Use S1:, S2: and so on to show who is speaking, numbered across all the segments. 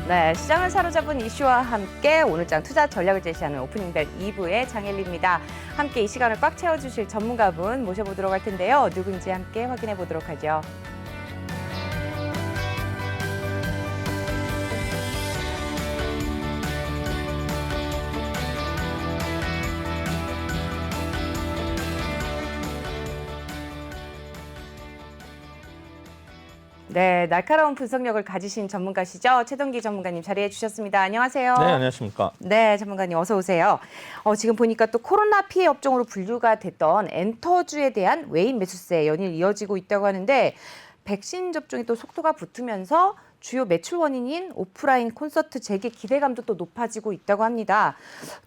S1: 네, 시장을 사로잡은 이슈와 함께 오늘장 투자 전략을 제시하는 오프닝벨 2부의 장혜리입니다. 함께 이 시간을 꽉 채워주실 전문가분 모셔보도록 할 텐데요. 누군지 함께 확인해 보도록 하죠. 네, 날카로운 분석력을 가지신 전문가시죠. 최동기 전문가님 자리해 주셨습니다. 안녕하세요.
S2: 네, 안녕하십니까.
S1: 네, 전문가님 어서 오세요. 지금 보니까 또 코로나 피해 업종으로 분류가 됐던 엔터주에 대한 외인 매수세 연일 이어지고 있다고 하는데 백신 접종이 또 속도가 붙으면서 주요 매출 원인인 오프라인 콘서트 재개 기대감도 또 높아지고 있다고 합니다.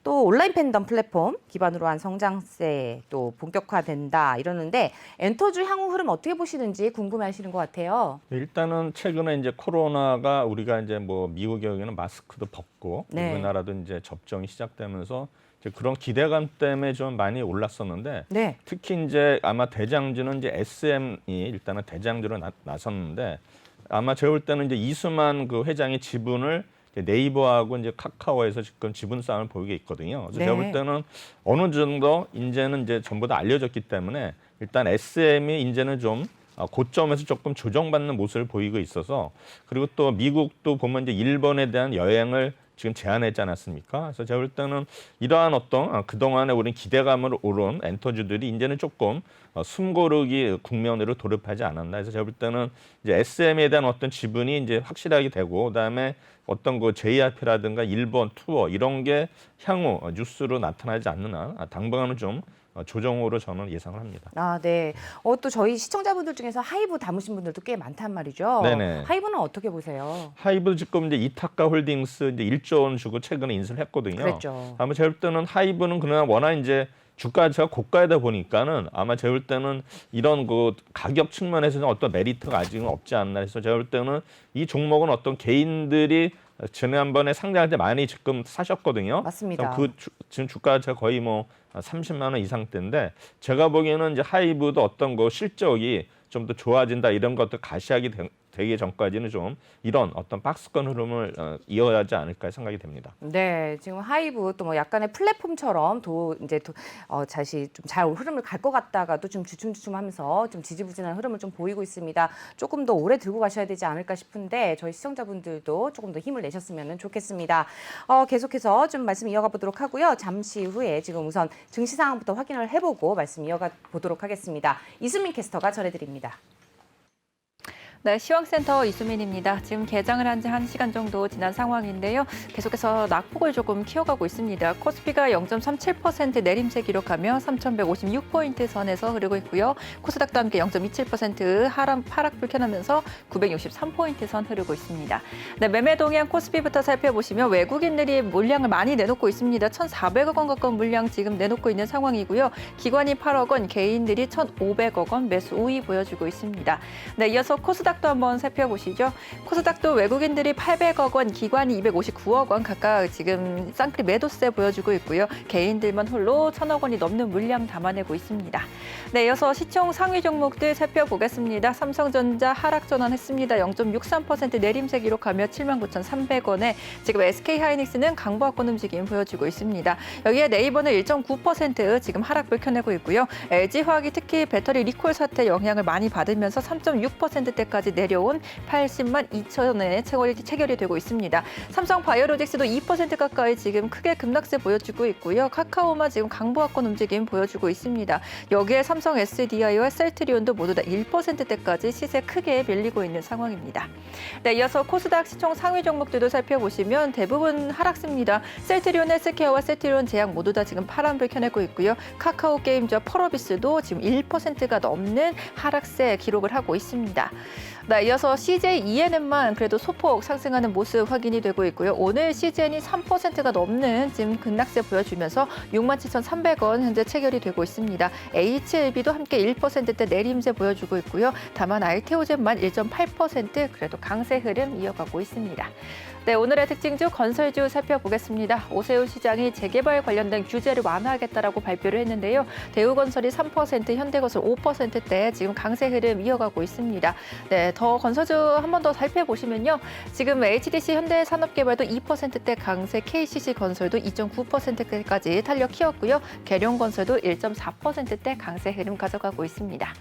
S1: 또 온라인 팬덤 플랫폼 기반으로 한 성장세 또 본격화된다 이러는데 엔터주 향후 흐름 어떻게 보시는지 궁금해하시는 것 같아요.
S2: 일단은 최근에 이제 코로나가 우리가 이제 뭐 미국의 경우에는 마스크도 벗고
S1: 네.
S2: 우리나라도 이제 접종이 시작되면서 이제 그런 기대감 때문에 좀 많이 올랐었는데
S1: 네.
S2: 특히 이제 아마 대장주는 이제 SM이 일단은 대장주로 나섰는데 아마 제가 볼 때는 이제 이수만 그 회장의 지분을 이제 네이버하고 이제 카카오에서 지금 지분 싸움을 보이고 있거든요. 그래서
S1: 네.
S2: 제가 볼 때는 어느 정도 이제는 이제 전부 다 알려졌기 때문에 일단 SM이 이제는 좀 고점에서 조금 조정받는 모습을 보이고 있어서 그리고 또 미국도 보면 이제 일본에 대한 여행을 지금 제한했지 않았습니까? 그래서 제가 볼 때는 이러한 어떤 그동안에 우린 기대감으로 오른 엔터주들이 이제는 조금 숨고르기 국면으로 돌입하지 않았나 해서 제가 볼 때는 이제 SM에 대한 어떤 지분이 이제 확실하게 되고 그다음에 어떤 그 JRP라든가 일본 투어 이런 게 향후 뉴스로 나타나지 않느냐 당분간은 좀 조정으로 저는 예상을 합니다.
S1: 아, 네. 또 저희 시청자분들 중에서 하이브 담으신 분들도 꽤 많단 말이죠.
S2: 네네.
S1: 하이브는 어떻게 보세요?
S2: 하이브 지금 이제 이타카 홀딩스 이제 1조 원 주고 최근에 인수를 했거든요.
S1: 그랬죠.
S2: 아마 제가 볼 때는 하이브는 그러나 워낙 이제 주가 자체가 고가이다 보니까는 아마 제가 볼 때는 이런 그 가격 측면에서는 어떤 메리트가 아직은 없지 않나 해서 제가 볼 때는 이 종목은 어떤 개인들이 지난번에 상장할 때 많이 지금 사셨거든요.
S1: 맞습니다.
S2: 지금 주가 자체가 거의 뭐 30만 원 이상대인데 제가 보기에는 이제 하이브도 어떤 거 실적이 좀 더 좋아진다 이런 것들 가시하기 되기 전까지는 좀 이런 어떤 박스권 흐름을 이어야 하지 않을까 생각이 됩니다.
S1: 네, 지금 하이브 또 뭐 약간의 플랫폼처럼 다시 좀 잘 흐름을 갈 것 같다가도 좀 주춤주춤하면서 좀 지지부진한 흐름을 좀 보이고 있습니다. 조금 더 오래 들고 가셔야 되지 않을까 싶은데 저희 시청자분들도 조금 더 힘을 내셨으면 좋겠습니다. 계속해서 좀 말씀 이어가 보도록 하고요. 잠시 후에 지금 우선 증시 상황부터 확인을 해보고 말씀 이어가 보도록 하겠습니다. 이수민 캐스터가 전해드립니다.
S3: 네, 시황센터 이수민입니다. 지금 개장을 한 지 1시간 정도 지난 상황인데요. 계속해서 낙폭을 조금 키워가고 있습니다. 코스피가 0.37% 내림세 기록하며 3,156포인트 선에서 흐르고 있고요. 코스닥도 함께 0.27% 하락 불켜나면서 963포인트 선 흐르고 있습니다. 네, 매매 동향 코스피부터 살펴보시면 외국인들이 물량을 많이 내놓고 있습니다. 1,400억 원 가까운 물량 지금 내놓고 있는 상황이고요. 기관이 8억 원, 개인들이 1,500억 원 매수 우위 보여주고 있습니다. 네, 이어서 코스닥도 한번 살펴보시죠. 코스닥도 외국인들이 800억 원, 기관이 259억 원 각각 지금 쌍끌이 매도세 보여주고 있고요. 개인들만 홀로 1,000억 원이 넘는 물량 담아내고 있습니다. 네, 이어서 시총 상위 종목들 살펴보겠습니다. 삼성전자 하락 전환했습니다. 0.63% 내림세 기록하며 79,300원에 지금 SK하이닉스는 강보합권 움직임 보여주고 있습니다. 여기에 네이버는 1.9% 지금 하락 불켜내고 있고요. LG화학이 특히 배터리 리콜 사태 영향을 많이 받으면서 3.6%대까지 내려온 80만 2천원에 체결이 되고 있습니다. 삼성바이오로직스도 2% 가까이 지금 크게 급락세 보여주고 있고요. 카카오만 지금 강보합권 움직임 보여주고 있습니다. 여기에 삼성 SDI와 셀트리온도 모두 다 1%대까지 시세 크게 밀리고 있는 상황입니다. 네, 이어서 코스닥 시총 상위 종목들도 살펴보시면 대부분 하락세입니다. 셀트리온 헬스케어와 셀트리온 제약 모두 다 지금 파란불 켜내고 있고요. 카카오 게임즈와 펄어비스도 지금 1%가 넘는 하락세 기록을 하고 있습니다. 네, 이어서 CJENM만 그래도 소폭 상승하는 모습 확인이 되고 있고요. 오늘 CJN이 3%가 넘는 지금 급락세 보여주면서 67,300원 현재 체결이 되고 있습니다. HLB도 함께 1%대 내림세 보여주고 있고요. 다만 알테오젠만 1.8% 그래도 강세 흐름 이어가고 있습니다. 네, 오늘의 특징주 건설주 살펴보겠습니다. 오세훈 시장이 재개발 관련된 규제를 완화하겠다라고 발표를 했는데요. 대우건설이 3%, 현대건설 5%대 지금 강세 흐름 이어가고 있습니다. 네, 네, 더 건설주 한 번 더 살펴보시면요. 지금 HDC 현대산업개발도 2%대 강세, KCC 건설도 2.9%까지 탄력 키웠고요. 계룡건설도 1.4%대 강세 흐름 가져가고 있습니다.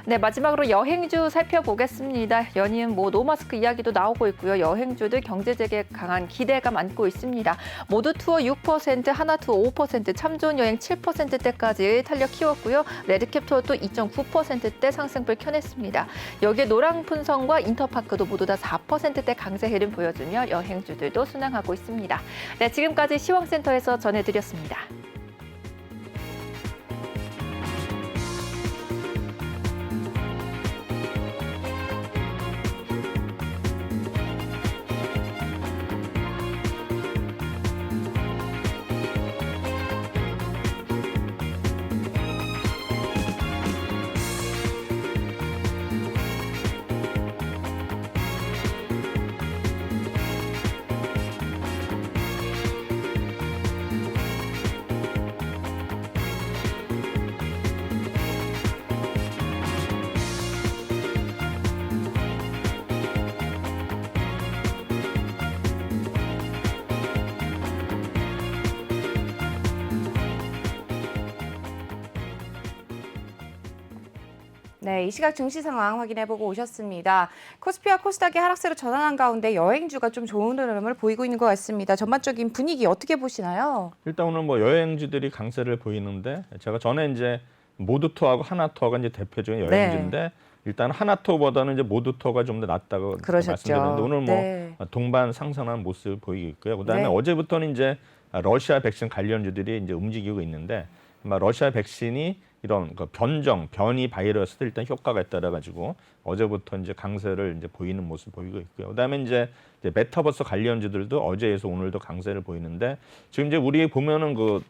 S3: 네, 마지막으로 여행주 살펴보겠습니다. 연이은 노마스크 이야기도 나오고 있고요. 여행주들 경제 재개에 강한 기대감 안고 있습니다. 모두투어 6%, 하나투어 5%, 참좋은여행 7%대까지 탄력 키웠고요. 레드캡투어도 2.9%대 상승폭 켜냈습니다. 여기에 노랑푼성과 인터파크도 모두 다 4%대 강세 흐름 보여주며 여행주들도 순항하고 있습니다. 네, 지금까지 시황센터에서 전해드렸습니다.
S1: 네, 이 시각 증시 상황 확인해보고 오셨습니다. 코스피와 코스닥이 하락세로 전환한 가운데 여행주가 좀 좋은 흐름을 보이고 있는 것 같습니다. 전반적인 분위기 어떻게 보시나요?
S2: 일단 오늘 뭐 여행주들이 강세를 보이는데 제가 전에 이제 모두투어하고 하나투어가 이제 대표적인 여행주인데 일단 하나투어보다는 이제 모두투어가 좀 더 낫다고
S1: 그러셨죠.
S2: 말씀드렸는데 오늘 뭐
S1: 네.
S2: 동반 상승하는 모습을 보이고 있고요. 그다음에
S1: 네.
S2: 어제부터는 이제 러시아 백신 관련주들이 이제 움직이고 있는데 아마 러시아 백신이 이런 그 변이 바이러스들 일단 효과가 있다라 가지고 어제부터 이제 강세를 이제 보이는 모습 보이고 있고요. 그다음에 이제 메타버스 관련주들도 어제에서 오늘도 강세를 보이는데 지금 이제 우리 보면은 그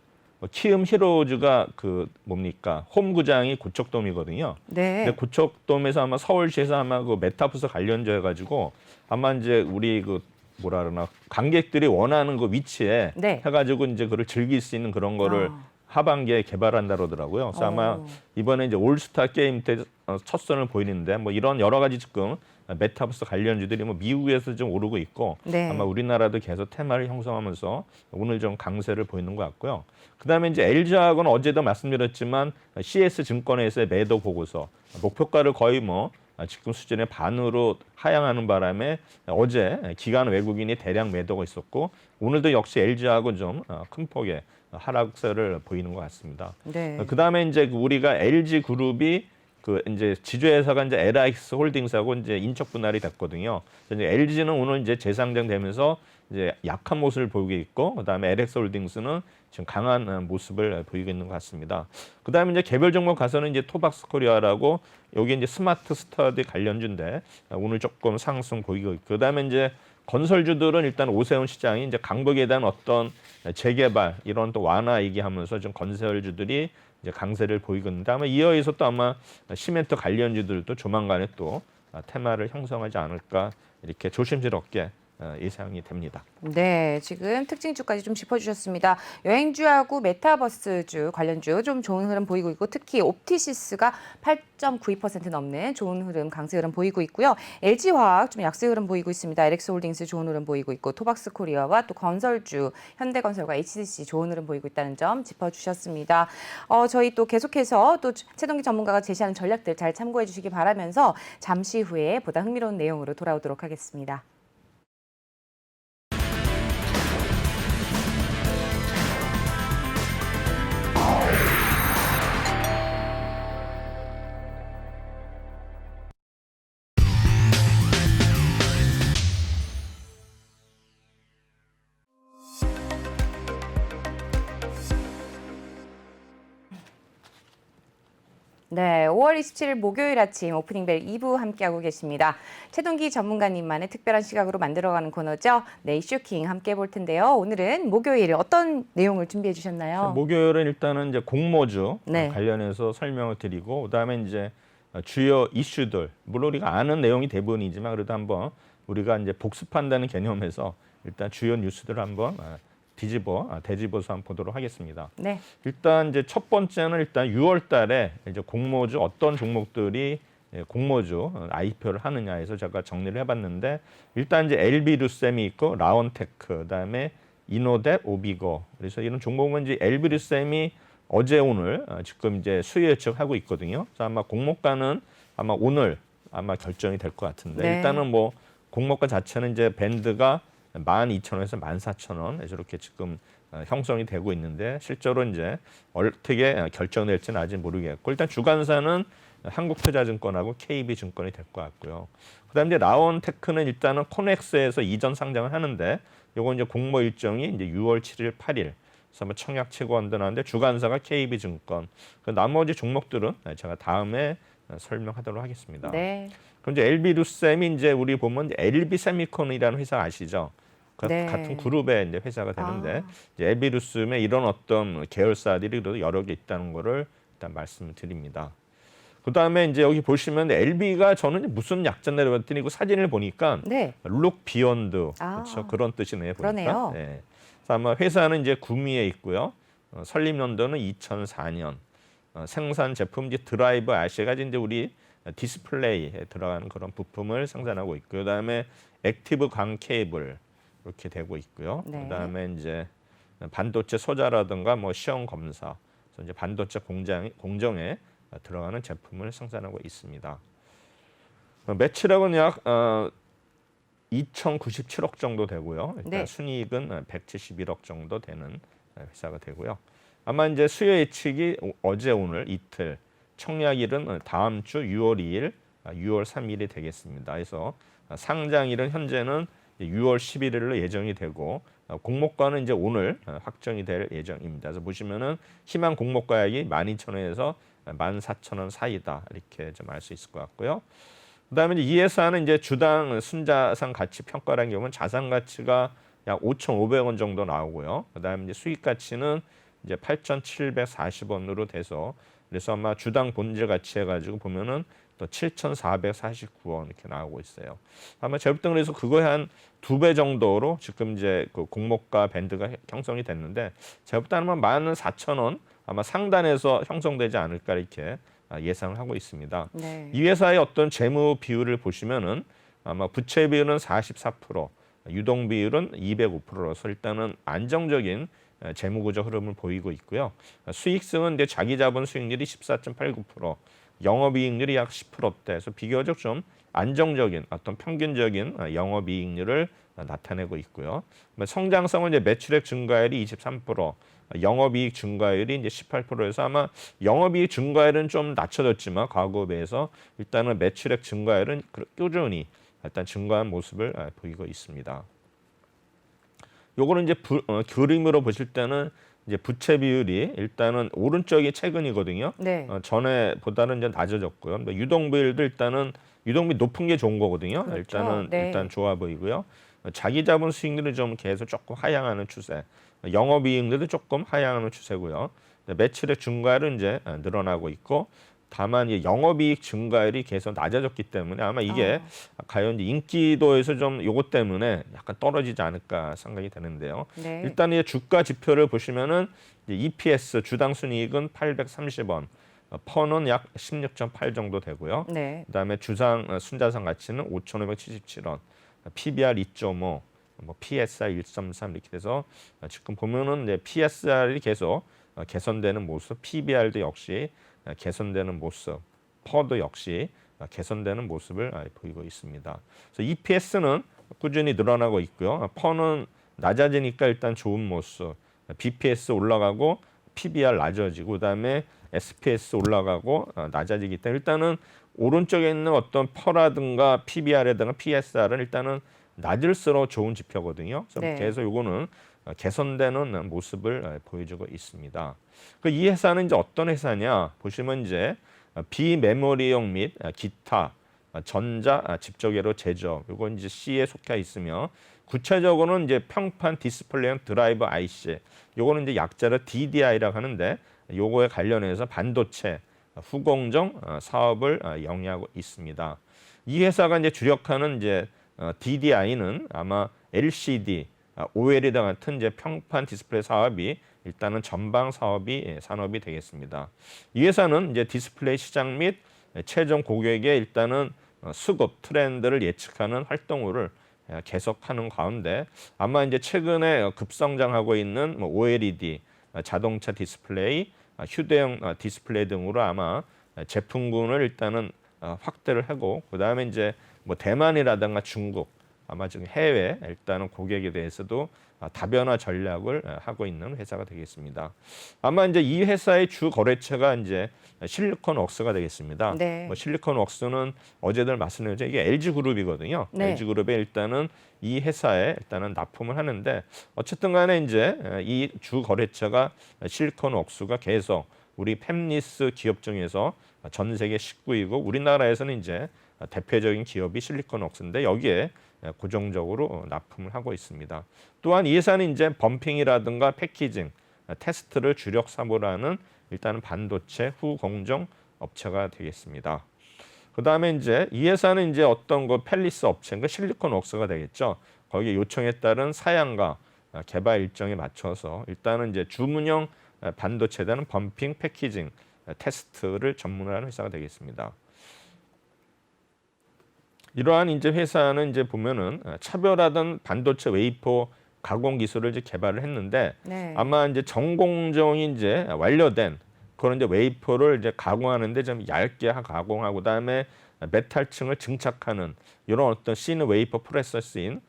S2: 키움 히로즈가 그 뭡니까 홈구장이 고척돔이거든요.
S1: 네.
S2: 근데 고척돔에서 아마 서울시에서 아마 그 메타버스 관련주 해가지고 아마 이제 우리 그 뭐라 그러나 관객들이 원하는 그 위치에
S1: 네.
S2: 해가지고 이제 그걸 즐길 수 있는 그런 거를 하반기에 개발한다 그러더라고요. 그래서 아마 이번에 이제 올스타 게임 때 첫 선을 보이는데 뭐 이런 여러 가지 지금 메타버스 관련주들이 뭐 미국에서 좀 오르고 있고
S1: 네.
S2: 아마 우리나라도 계속 테마를 형성하면서 오늘 좀 강세를 보이는 것 같고요. 그다음에 이제 LG화학은 어제도 말씀드렸지만 CS 증권회사의 매도 보고서 목표가를 거의 뭐 지금 수준의 반으로 하향하는 바람에 어제 기관 외국인이 대량 매도가 있었고 오늘도 역시 LG화학은 좀 큰 폭의 하락세를 보이는 것 같습니다.
S1: 네.
S2: 그다음에 이제 우리가 LG 그룹이 그 이제 지주회사가 이제 LIX 홀딩스하고 이제 인적 분할이 됐거든요. 이제 LG는 오늘 이제 재상장되면서 이제 약한 모습을 보이고 있고, 그다음에 LX 홀딩스는 지금 강한 모습을 보이고 있는 것 같습니다. 그다음에 이제 개별 종목 가서는 이제 토박스 코리아라고 여기 이제 스마트 스터디 관련주인데 오늘 조금 상승 보이고 있고, 그다음에 이제 건설주들은 일단 오세훈 시장이 이제 강북에 대한 어떤 재개발 이런 또 완화 얘기하면서 좀 건설주들이 이제 강세를 보이고 있는데 아마 이어서 또 아마 시멘트 관련주들도 조만간에 또 테마를 형성하지 않을까 이렇게 조심스럽게 예상이 됩니다.
S1: 네, 지금 특징주까지 좀 짚어주셨습니다. 여행주하고 메타버스주 관련주 좀 좋은 흐름 보이고 있고 특히 옵티시스가 8.92% 넘는 좋은 흐름, 강세 흐름 보이고 있고요. LG화학 좀 약세 흐름 보이고 있습니다. LX홀딩스 좋은 흐름 보이고 있고 토박스 코리아와 또 건설주 현대건설과 HDC 좋은 흐름 보이고 있다는 점 짚어주셨습니다. 저희 또 계속해서 또 최동기 전문가가 제시하는 전략들 잘 참고해 주시기 바라면서 잠시 후에 보다 흥미로운 내용으로 돌아오도록 하겠습니다. 네, 5월 27일 목요일 아침 오프닝벨 2부 함께하고 계십니다. 최동기 전문가님만의 특별한 시각으로 만들어가는 코너죠. 네, 이슈킹 함께 볼 텐데요. 오늘은 목요일 어떤 내용을 준비해 주셨나요?
S2: 목요일은 일단은 이제 공모주
S1: 네.
S2: 관련해서 설명을 드리고 그다음에 이제 주요 이슈들 물론 우리가 아는 내용이 대부분이지만 그래도 한번 우리가 이제 복습한다는 개념에서 일단 주요 뉴스들을 한번 되짚어서 한번 보도록 하겠습니다.
S1: 네.
S2: 일단 이제 첫 번째는 일단 6월 달에 이제 공모주 어떤 종목들이 공모주 IPO를 하느냐에서 제가 정리를 해봤는데 일단 이제 LB루셈이 있고 라온테크, 그다음에 이노뎁, 오비고. 그래서 이런 종목은 이제 LB루셈이 어제 오늘 지금 이제 수요 예측하고 있거든요. 그래서 아마 공모가는 아마 오늘 아마 결정이 될 것 같은데
S1: 네.
S2: 일단은 뭐 공모가 자체는 이제 밴드가 12,000원에서 14,000원 이렇게 지금 형성이 되고 있는데 실제로 이제 어떻게 결정될지는 아직 모르겠고 일단 주관사는 한국투자증권하고 KB증권이 될 것 같고요. 그다음에 이제 라온테크는 일단은 코넥스에서 이전 상장을 하는데 요거 이제 공모 일정이 이제 6월 7일, 8일. 그래서 한번 청약 최고원도 나는데 주관사가 KB증권. 그 나머지 종목들은 제가 다음에 설명하도록 하겠습니다.
S1: 네.
S2: 그럼 이제 LB루셈이 이제 우리 보면 이제 LB세미콘이라는 회사 아시죠? 그
S1: 네.
S2: 같은 그룹의 이제 회사가 되는데 이제 LB루셈에 이런 어떤 계열사들이 그래도 여러 개 있다는 거를 일단 말씀을 드립니다. 그 다음에 이제 여기 보시면 LB가 저는 무슨 약자 내려봤더니 그 사진을 보니까
S1: 네.
S2: 룩 비욘드
S1: 아,
S2: 그렇죠 그런 뜻이네요. 보니까.
S1: 그러네요.
S2: 네. 그래서 아마 회사는 이제 구미에 있고요. 설립 연도는 2004년. 생산 제품 이제 드라이버 아시가 이제 우리 디스플레이에 들어가는 그런 부품을 생산하고 있고요. 그다음에 액티브 강 케이블 이렇게 되고 있고요.
S1: 네.
S2: 그다음에 이제 반도체 소자라든가 뭐 시험 검사, 그래서 이제 반도체 공정에 들어가는 제품을 생산하고 있습니다. 매출액은 약 2,097억 정도 되고요. 일단
S1: 네.
S2: 순이익은 171억 정도 되는 회사가 되고요. 아마 이제 수요 예측이 어제 오늘 이틀, 청약일은 다음 주 6월 2일, 6월 3일이 되겠습니다. 그래서 상장일은 현재는 6월 11일로 예정이 되고 공모가는 이제 오늘 확정이 될 예정입니다. 그래서 보시면은 희망 공모가액이 12,000원에서 14,000원 사이다 이렇게 좀 알 수 있을 것 같고요. 그다음에 이 회사는 이제 주당 순자산 가치 평가라는 경우는 자산 가치가 약 5,500원 정도 나오고요. 그다음에 이제 수익 가치는 이제 8,740원으로 돼서 그래서 아마 주당 본질 가치 해가지고 보면은 또 7,449원 이렇게 나오고 있어요. 아마 제가 볼 때 그래서 그거에 한 2배 정도로 지금 이제 그 공모가 밴드가 형성이 됐는데 제가 볼 때는 아마 14,000원 아마 상단에서 형성되지 않을까 이렇게 예상을 하고 있습니다.
S1: 네.
S2: 이 회사의 어떤 재무 비율을 보시면은 아마 부채 비율은 44%, 유동 비율은 205%라서 일단은 안정적인 재무 구조 흐름을 보이고 있고요. 수익성은 이제 자기 자본 수익률이 14.89%, 영업이익률이 약 10%대에서 비교적 좀 안정적인 어떤 평균적인 영업이익률을 나타내고 있고요. 성장성은 이제 매출액 증가율이 23%, 영업이익 증가율이 이제 18%에서 아마 영업이익 증가율은 좀 낮춰졌지만 과거에 비해서 일단은 매출액 증가율은 꾸준히 일단 증가한 모습을 보이고 있습니다. 요거는 이제 그림으로 보실 때는 이제 부채 비율이 일단은 오른쪽이 최근이거든요.
S1: 네.
S2: 전에보다는 이제 낮아졌고요. 유동 비율도 일단은 유동비 높은 게 좋은 거거든요.
S1: 그렇죠.
S2: 일단은
S1: 네.
S2: 일단 좋아 보이고요. 자기 자본 수익률은 좀 계속 조금 하향하는 추세. 영업이익률도 조금 하향하는 추세고요. 매출액 증가율은 이제 늘어나고 있고 다만 이 영업이익 증가율이 계속 낮아졌기 때문에 아마 이게 과연 이제 인기도에서 좀 요것 때문에 약간 떨어지지 않을까 생각이 되는데요.
S1: 네.
S2: 일단 이 주가 지표를 보시면은 이제 EPS 주당 순이익은 830원, 퍼는 약 16.8 정도 되고요.
S1: 네.
S2: 그다음에 주상 순자산 가치는 5,577원, PBR 2.5, 뭐 PSR 1.3 이렇게 돼서 지금 보면은 이제 PSR이 계속 개선되는 모습, PBR도 역시 개선되는 모습, 퍼도 역시 개선되는 모습을 보이고 있습니다. 그래서 EPS는 꾸준히 늘어나고 있고요. 퍼는 낮아지니까 일단 좋은 모습, BPS 올라가고 PBR 낮아지고 그다음에 SPS 올라가고 낮아지기 때문에 일단은 오른쪽에 있는 어떤 퍼라든가 PBR이라든가 PSR은 일단은 낮을수록 좋은 지표거든요. 그래서
S1: 네.
S2: 계속 요거는 개선되는 모습을 보여주고 있습니다. 이 회사는 이제 어떤 회사냐 보시면 이제 비메모리용 및 기타 전자 집적외로 제조 요건 이제 C에 속해 있으며 구체적으로는 이제 평판 디스플레이용 드라이버 IC 요거는 이제 약자로 DDI라고 하는데 요거에 관련해서 반도체 후공정 사업을 영위하고 있습니다. 이 회사가 이제 주력하는 이제 DDI는 아마 LCD, OLED 같은 이제 평판 디스플레이 사업이 일단은 전방 산업이 되겠습니다. 이 회사는 이제 디스플레이 시장 및 최종 고객의 일단은 수급 트렌드를 예측하는 활동을 계속하는 가운데 아마 이제 최근에 급성장하고 있는 뭐 OLED, 자동차 디스플레이, 휴대용 디스플레이 등으로 아마 제품군을 일단은 확대를 하고 그다음에 이제 뭐 대만이라든가 중국 아마 지금 해외 일단은 고객에 대해서도 다변화 전략을 하고 있는 회사가 되겠습니다. 아마 이제 이 회사의 주 거래처가 이제 실리콘웍스가 되겠습니다.
S1: 네.
S2: 뭐 실리콘웍스는 어제들 말씀드렸죠. 이게 LG 그룹이거든요.
S1: 네.
S2: LG 그룹에 일단은 이 회사에 일단은 납품을 하는데 어쨌든 간에 이제 이 주 거래처가 실리콘웍스가 계속 우리 팹리스 기업 중에서 전 세계 19위고 우리나라에서는 이제 대표적인 기업이 실리콘웍스인데 여기에 고정적으로 납품을 하고 있습니다. 또한 이 회사는 이제 범핑이라든가 패키징, 테스트를 주력 사무로 하는 일단은 반도체 후공정 업체가 되겠습니다. 그다음에 이제 이 회사는 이제 어떤 거 펠리스 업체인가 실리콘웍스가 되겠죠. 거기에 요청에 따른 사양과 개발 일정에 맞춰서 일단은 이제 주문형 반도체에 대한 범핑, 패키징, 테스트를 전문화하는 회사가 되겠습니다. 이러한 이제 회사는 이제 보면은 차별화된 반도체 웨이퍼 가공 기술을 이제 개발을 했는데
S1: 네.
S2: 아마 이제 전공정이 이제 완료된 그런 이제 웨이퍼를 이제 가공하는데 좀 얇게 가공하고 그다음에 메탈층을 증착하는 이런 어떤 신 웨이퍼 프로세스인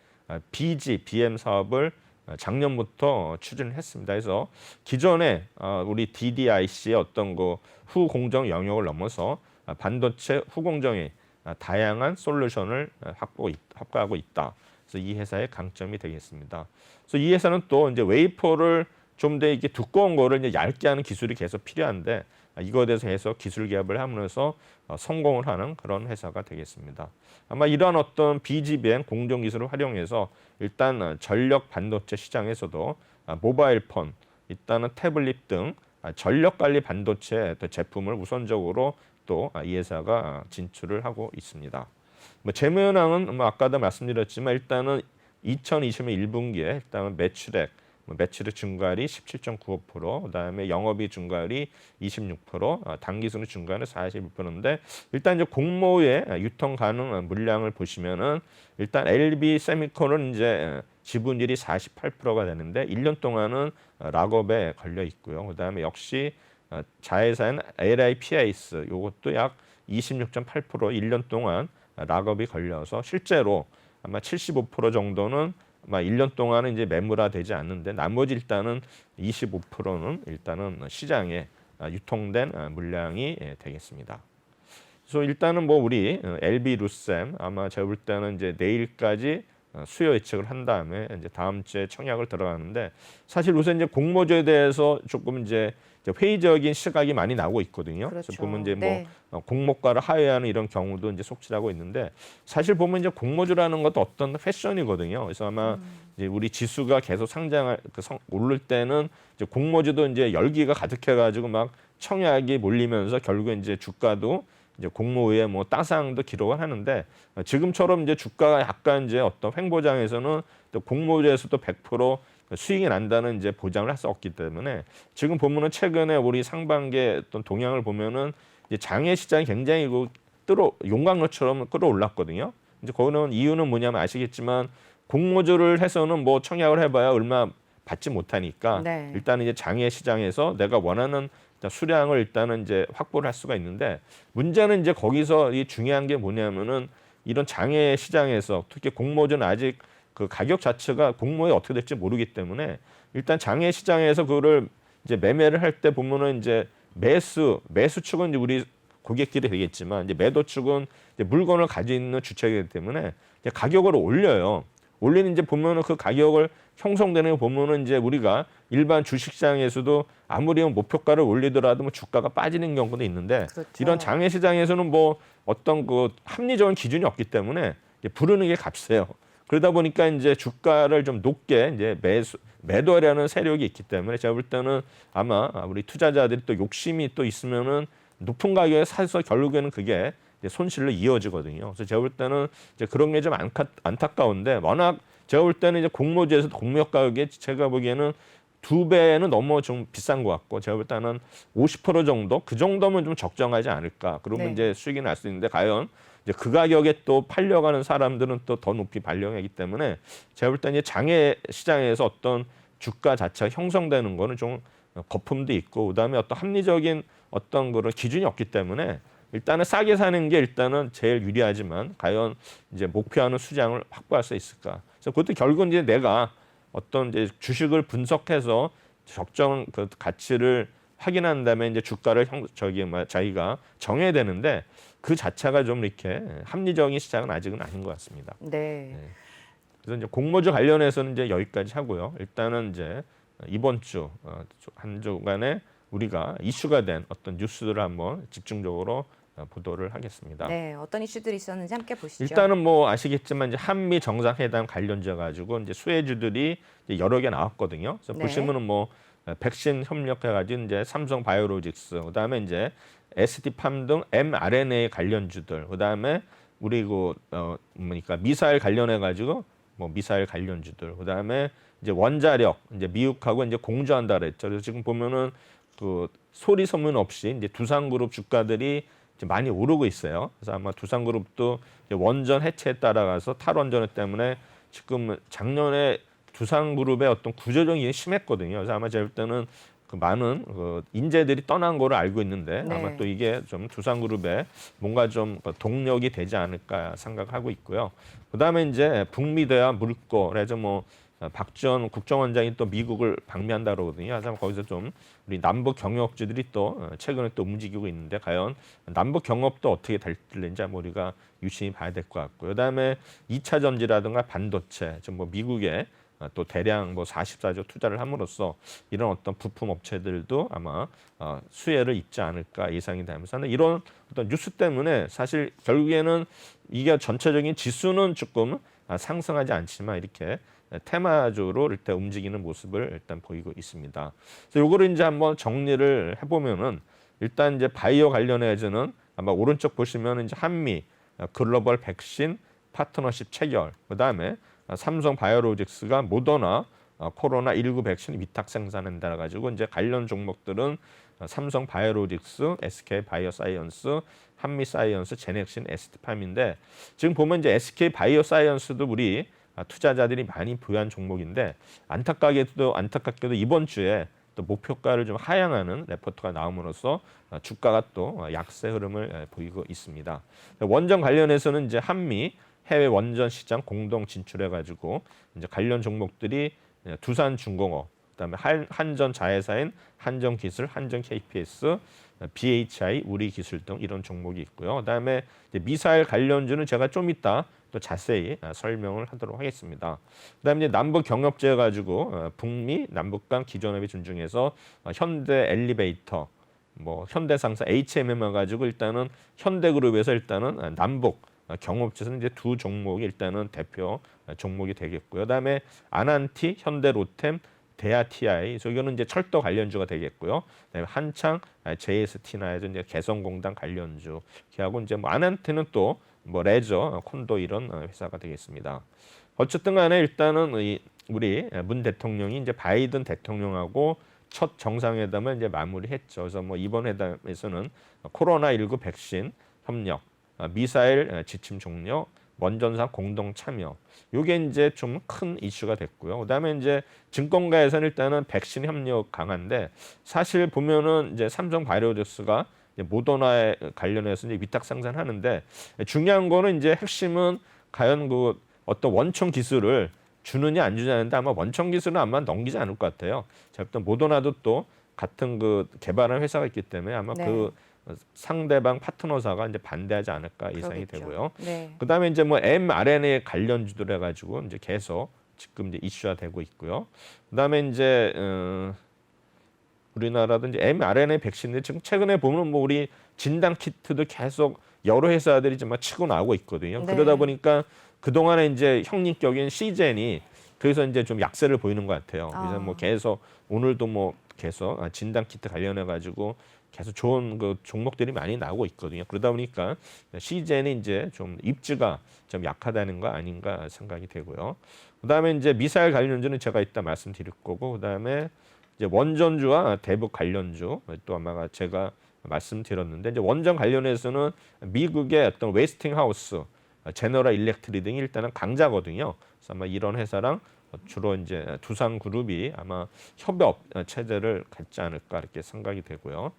S2: BM 사업을 작년부터 추진을 했습니다. 그래서 기존에 우리 DDIC의 어떤 그 후공정 영역을 넘어서 반도체 후공정의 다양한 솔루션을 확보하고 있다. 그래서 이 회사의 강점이 되겠습니다. 그래서 이 회사는 또 이제 웨이퍼를 좀 더 이렇게 두꺼운 거를 이제 얇게 하는 기술이 계속 필요한데 이거에 대해서 계속 기술 개발을 하면서 성공을 하는 그런 회사가 되겠습니다. 아마 이러한 어떤 BGBN 공정 기술을 활용해서 일단 전력 반도체 시장에서도 모바일 폰, 일단은 태블릿 등 전력 관리 반도체 제품을 우선적으로 또 이 회사가 진출을 하고 있습니다. 뭐 재무 현황은 뭐 아까도 말씀드렸지만 일단은 2020년 1분기에 일단은 매출의 증가율이 17.95%, 그다음에 영업이 증가율이 26%, 당기순이 증가율은 41%인데 일단 이제 공모의 유통 가능 물량을 보시면은 일단 LB 세미콘은 이제 지분율이 48%가 되는데 1년 동안은 락업에 걸려 있고요. 그다음에 역시 자회사인 LIPIS 이것도 약 26.8% 1년 동안 락업이 걸려서 실제로 아마 75% 정도는 아마 1년 동안은 이제 매물화되지 않는데 나머지 일단은 25%는 일단은 시장에 유통된 물량이 되겠습니다. 그래서 일단은 뭐 우리 LB 루셈 아마 제가 볼 때는 이제 내일까지 수요 예측을 한 다음에 이제 다음 주에 청약을 들어가는데 사실 요새 이제 공모주에 대해서 조금 이제 회의적인 시각이 많이 나오고 있거든요.
S1: 그렇죠.
S2: 그래서 보면 이제
S1: 네.
S2: 뭐 공모가를 하회하는 이런 경우도 이제 속출하고 있는데 사실 보면 이제 공모주라는 것도 어떤 패션이거든요. 그래서 아마 이제 우리 지수가 계속 상장할 오를 때는 이제 공모주도 이제 열기가 가득해가지고 막 청약이 몰리면서 결국에 이제 주가도 이제 공모위에 뭐 따상도 기록을 하는데 지금처럼 이제 주가가 약간 이제 어떤 횡보장에서는 또 공모주에서도 100% 수익이 난다는 이제 보장을 할 수 없기 때문에 지금 보면은 최근에 우리 상반기의 어떤 동향을 보면은 이제 장외 시장이 굉장히 용광로처럼 끌어올랐거든요. 이제 거기는 이유는 뭐냐면 아시겠지만 공모주를 해서는 뭐 청약을 해봐야 얼마 받지 못하니까
S1: 네.
S2: 일단 이제 장외 시장에서 내가 원하는 수량을 일단은 이제 확보를 할 수가 있는데 문제는 이제 거기서 이 중요한 게 뭐냐면은 이런 장외 시장에서 특히 공모주는 아직 그 가격 자체가 공모에 어떻게 될지 모르기 때문에 일단 장외 시장에서 그거를 이제 매매를 할 때 보면은 이제 매수 축은 이제 우리 고객들이 되겠지만 이제 매도 축은 이제 물건을 가지고 있는 주체이기 때문에 이제 가격을 올려요. 올리는 이제 보면은 그 가격을 형성되는 거 보면은 이제 우리가 일반 주식시장에서도 아무리 목표가를 올리더라도 뭐 주가가 빠지는 경우도 있는데
S1: 그렇죠.
S2: 이런 장외 시장에서는 뭐 어떤 그 합리적인 기준이 없기 때문에 이제 부르는 게 값이에요. 그러다 보니까 이제 주가를 좀 높게 이제 매도하려는 세력이 있기 때문에 제가 볼 때는 아마 우리 투자자들이 또 욕심이 또 있으면은 높은 가격에 사서 결국에는 그게 이제 손실로 이어지거든요. 그래서 제가 볼 때는 이제 그런 게 좀 안타까운데 워낙 제가 볼 때는 이제 공모주에서도 공모 가격이 제가 보기에는 2배는 너무 좀 비싼 것 같고 제가 볼 때는 50% 정도 그 정도면 좀 적정하지 않을까. 그러면
S1: 네.
S2: 이제 수익이 날 수 있는데 과연 이제 그 가격에 또 팔려가는 사람들은 또 더 높이 발령하기 때문에 제가 볼 때 이제 장외 시장에서 어떤 주가 자체가 형성되는 거는 좀 거품도 있고 그다음에 어떤 합리적인 어떤 그런 기준이 없기 때문에 일단은 싸게 사는 게 일단은 제일 유리하지만 과연 이제 목표하는 수량을 확보할 수 있을까? 그래서 그것도 결국은 이제 내가 어떤 이제 주식을 분석해서 적정 그 가치를 확인한 다음에 이제 주가를 자기가 정해야 되는데 그 자체가 좀 이렇게 합리적인 시장은 아직은 아닌 것 같습니다.
S1: 네.
S2: 그래서 이제 공모주 관련해서는 이제 여기까지 하고요. 일단은 이제 이번 주 한 주간에 우리가 이슈가 된 어떤 뉴스들을 한번 집중적으로 보도를 하겠습니다.
S1: 네, 어떤 이슈들이 있었는지 함께 보시죠.
S2: 일단은 뭐 아시겠지만 이제 한미 정상회담 관련돼 가지고 이제 수혜주들이 이제 여러 개 나왔거든요. 그래서
S1: 네.
S2: 보시면은 뭐 백신 협력해가지고 이제 삼성 바이오로직스, 그다음에 이제 ST팜 등 mRNA 관련주들, 그다음에 우리 뭐니까 미사일 관련해가지고 뭐 미사일 관련주들, 그다음에 이제 원자력 이제 미국하고 이제 공조한다 그랬죠. 그래서 지금 보면은 그 소리 소문 없이 이제 두산그룹 주가들이 이제 많이 오르고 있어요. 그래서 아마 두산그룹도 이제 원전 해체에 따라가서 탈원전 때문에 지금 작년에 두산그룹의 어떤 구조조정이 심했거든요. 그래서 아마 제가 볼 때는 그 많은 인재들이 떠난 거를 알고 있는데
S1: 네.
S2: 아마 또 이게 좀 두산그룹에 뭔가 좀 동력이 되지 않을까 생각하고 있고요. 그다음에 이제 북미 대화 물꼬 그래서 뭐 박지원 국정원장이 또 미국을 방미한다 그러거든요. 그래서 거기서 좀 우리 남북 경협주들이 또 최근에 또 움직이고 있는데 과연 남북 경협도 어떻게 될지 우리가 유심히 봐야 될 것 같고요. 그다음에 2차 전지라든가 반도체, 좀 뭐 미국에 또 대량 뭐 44조 투자를 함으로써 이런 어떤 부품 업체들도 아마 수혜를 입지 않을까 예상이 되면서 이런 어떤 뉴스 때문에 사실 결국에는 이게 전체적인 지수는 조금 상승하지 않지만 이렇게 테마주로 일단 움직이는 모습을 일단 보이고 있습니다. 그래서 요거를 이제 한번 정리를 해보면은 일단 이제 바이오 관련해서는 아마 오른쪽 보시면 이제 한미 글로벌 백신 파트너십 체결, 그다음에 삼성 바이오로직스가 모더나 코로나19 백신 위탁 생산한다 가지고 이제 관련 종목들은 삼성 바이오로직스, SK 바이오사이언스, 한미사이언스, 제넥신, ST팜인데 지금 보면 이제 SK 바이오사이언스도 우리 투자자들이 많이 보유한 종목인데 안타깝게도 이번 주에 또 목표가를 좀 하향하는 레포트가 나옴으로써 주가가 또 약세 흐름을 보이고 있습니다. 원전 관련해서는 이제 한미 해외 원전 시장 공동 진출해 가지고 이제 관련 종목들이 두산중공업, 그다음에 한전 자회사인 한전기술, 한전 KPS, BHI, 우리기술 등 이런 종목이 있고요. 그다음에 이제 미사일 관련주는 제가 좀 이따 또 자세히 설명을 하도록 하겠습니다. 그다음에 이제 남북 경협제 가지고 북미 남북 간 기존협의 존중해서 현대 엘리베이터, 뭐 현대상사 HMM 가지고 일단은 현대그룹에서 일단은 남북 경업체에서는 이제 두 종목이 일단은 대표 종목이 되겠고요. 그다음에 아난티, 현대로템, 대하TI, 이거는 이제 철도 관련주가 되겠고요. 그다음에 한창, JST나에서 이제 개성공단 관련주, 하고 이제 뭐 아난티는 또 뭐 레저, 콘도 이런 회사가 되겠습니다. 어쨌든간에 일단은 우리 문 대통령이 이제 바이든 대통령하고 첫 정상회담을 이제 마무리했죠. 그래서 뭐 이번 회담에서는 코로나19 백신 협력, 미사일 지침 종료, 원전사 공동 참여, 요게 이제 좀 큰 이슈가 됐고요. 그다음에 이제 증권가에서는 일단은 백신 협력 강한데 사실 보면은 이제 삼성 바이오로직스가 모더나에 관련해서 이제 위탁 생산하는데 중요한 거는 이제 핵심은 과연 그 어떤 원천 기술을 주느냐 안 주느냐인데 아마 원천 기술은 아마 넘기지 않을 것 같아요. 자, 일단 모더나도 또 같은 그 개발한 회사가 있기 때문에 아마
S1: 네.
S2: 그 상대방 파트너사가 이제 반대하지 않을까 예상이
S1: 그러겠죠.
S2: 되고요.
S1: 네.
S2: 그다음에 이제 뭐 mRNA 관련주들 해가지고 이제 계속 지금 이제 이슈화 되고 있고요. 그다음에 이제 우리나라도 이제 mRNA 백신들 지금 최근에 보면 뭐 우리 진단 키트도 계속 여러 회사들이 지금 막 치고 나오고 있거든요.
S1: 네.
S2: 그러다 보니까 그 동안에 이제 형님격인 시젠이 그래서 이제 좀 약세를 보이는 것 같아요. 그래서 뭐 계속 오늘도 뭐 계속 진단 키트 관련해 가지고 계속 좋은 그 종목들이 많이 나오고 있거든요. 그러다 보니까 시젠이 이제 좀 입지가 좀 약하다는 거 아닌가 생각이 되고요. 그다음에 이제 미사일 관련주는 제가 이따 말씀드릴 거고, 그다음에 이제 원전주와 대북 관련주 또 아마 제가 말씀드렸는데, 이제 원전 관련해서는 미국의 어떤 웨스팅하우스, 제너럴 일렉트릭 등이 일단은 강자거든요. 그래서 아마 이런 회사랑 주로 이제 두산그룹이 아마 협업 체제를 갖지 않을까 이렇게 생각이 되고요.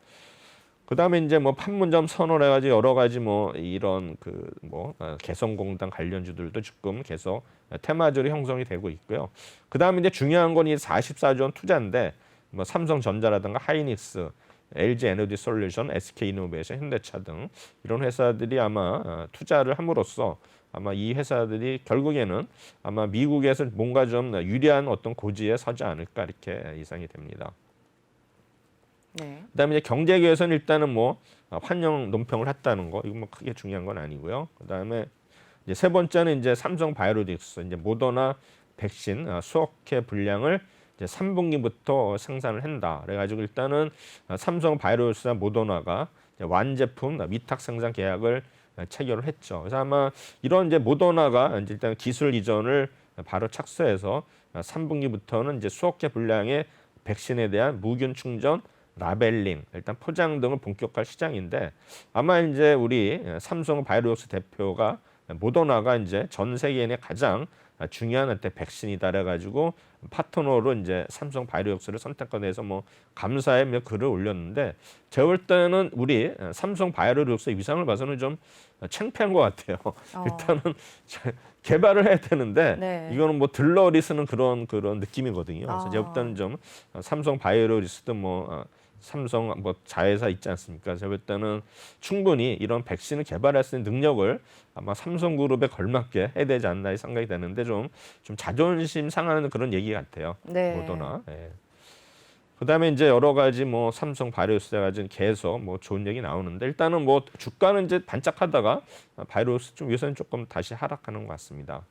S2: 그다음에 이제 뭐 판문점 선언해 가지고 여러 가지 뭐 이런 그 뭐 개성공단 관련주들도 지금 계속 테마주로 형성이 되고 있고요. 그다음에 이제 중요한 건 이 44조 원 투자인데, 뭐 삼성전자라든가 하이닉스, LG 에너지 솔루션, SK 이노베이션, 현대차 등 이런 회사들이 아마 투자를 함으로써 아마 이 회사들이 결국에는 아마 미국에서 뭔가 좀 유리한 어떤 고지에 서지 않을까 이렇게 예상이 됩니다.
S1: 네.
S2: 그다음에 이제 경제계에서는 일단은 뭐 환영 논평을 했다는 거, 이건 뭐 크게 중요한 건 아니고요. 그다음에 이제 세 번째는 이제 삼성 바이오로직스, 이제 모더나 백신 수억 회 분량을 이제 3분기부터 생산을 한다. 그래가지고 일단은 삼성 바이오로직스와 모더나가 완제품 위탁 생산 계약을 체결을 했죠. 그래서 아마 이런 이제 모더나가 이제 일단 기술 이전을 바로 착수해서 3분기부터는 이제 수억 회 분량의 백신에 대한 무균 충전, 라벨링, 일단 포장 등을 본격화할 시장인데, 아마 이제 우리 삼성 바이오로직스 대표가 모더나가 이제 전 세계인의 가장 중요한 한때 백신이다 그래가지고 파트너로 이제 삼성 바이오로직스를 선택하게 돼서 뭐 감사의 몇 글을 올렸는데, 제가 볼 때는 우리 삼성 바이오로직스 위상을 봐서는 좀 창피한 것 같아요. 일단은 개발을 해야 되는데
S3: 네.
S2: 이거는 뭐 들러리 쓰는 그런 느낌이거든요. 그래서 제가 볼 때는 좀 삼성 바이오로직스도 뭐 삼성 뭐 자회사 있지 않습니까? 제가 볼 때는 충분히 이런 백신을 개발할 수 있는 능력을 아마 삼성그룹에 걸맞게 해야 되지 않나 생각이 되는데, 좀 자존심 상하는 그런 얘기 같아요.
S1: 네.
S2: 모더나. 예. 그다음에 이제 여러 가지 뭐 삼성 바이오로직스가 가진 계속 뭐 좋은 얘기 나오는데, 일단은 뭐 주가는 이제 반짝하다가 바이오로직스 좀 요새는 조금 다시 하락하는 것 같습니다.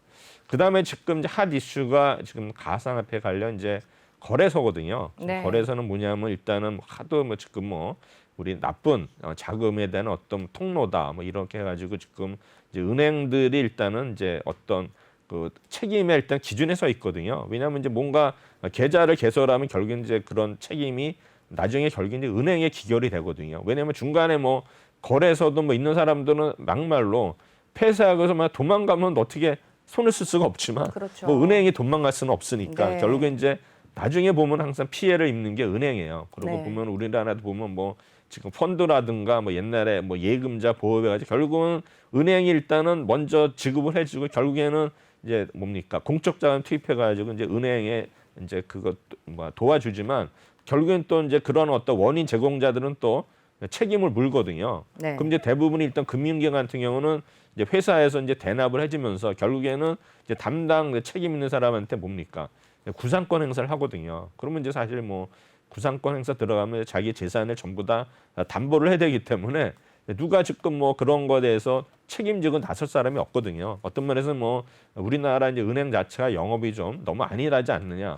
S2: 그다음에 지금 이제 핫 이슈가 지금 가상화폐 관련 이제 거래소거든요.
S1: 네.
S2: 거래소는 뭐냐면 일단은 하도 뭐 지금 뭐 우리 나쁜 자금에 대한 어떤 통로다 뭐 이렇게 해가지고 지금 이제 은행들이 일단은 이제 어떤 그 책임에 일단 기준에 서 있거든요. 왜냐하면 이제 뭔가 계좌를 개설하면 결국 이제 그런 책임이 나중에 결국 이제 은행에 기결이 되거든요. 왜냐하면 중간에 뭐 거래소도 뭐 있는 사람들은 막말로 폐쇄하고서 막 도망가면 어떻게 손을 쓸 수가 없지만,
S1: 그렇죠.
S2: 뭐 은행이 도망갈 수는 없으니까
S1: 네.
S2: 결국에 이제 나중에 보면 항상 피해를 입는 게 은행이에요. 그리고
S1: 네.
S2: 보면 우리나라도 보면 뭐 지금 펀드라든가 뭐 옛날에 뭐 예금자 보호해가지고 결국은 은행이 일단은 먼저 지급을 해주고 결국에는 이제 뭡니까 공적 자금 투입해가지고 이제 은행에 이제 그거 뭐 도와주지만 결국엔 또 이제 그런 어떤 원인 제공자들은 또 책임을 물거든요.
S1: 네.
S2: 그럼 이제 대부분이 일단 금융기관 같은 경우는 이제 회사에서 이제 대납을 해주면서 결국에는 이제 담당 책임 있는 사람한테 뭡니까 구상권 행사를 하거든요. 그러면 이제 사실 뭐 구상권 행사 들어가면 자기 재산을 전부 다 담보를 해야 되기 때문에 누가 지금 뭐 그런 거에 대해서 책임지고 나설 사람이 없거든요. 어떤 면에서 뭐 우리나라 이제 은행 자체가 영업이 좀 너무 안일하지 않느냐.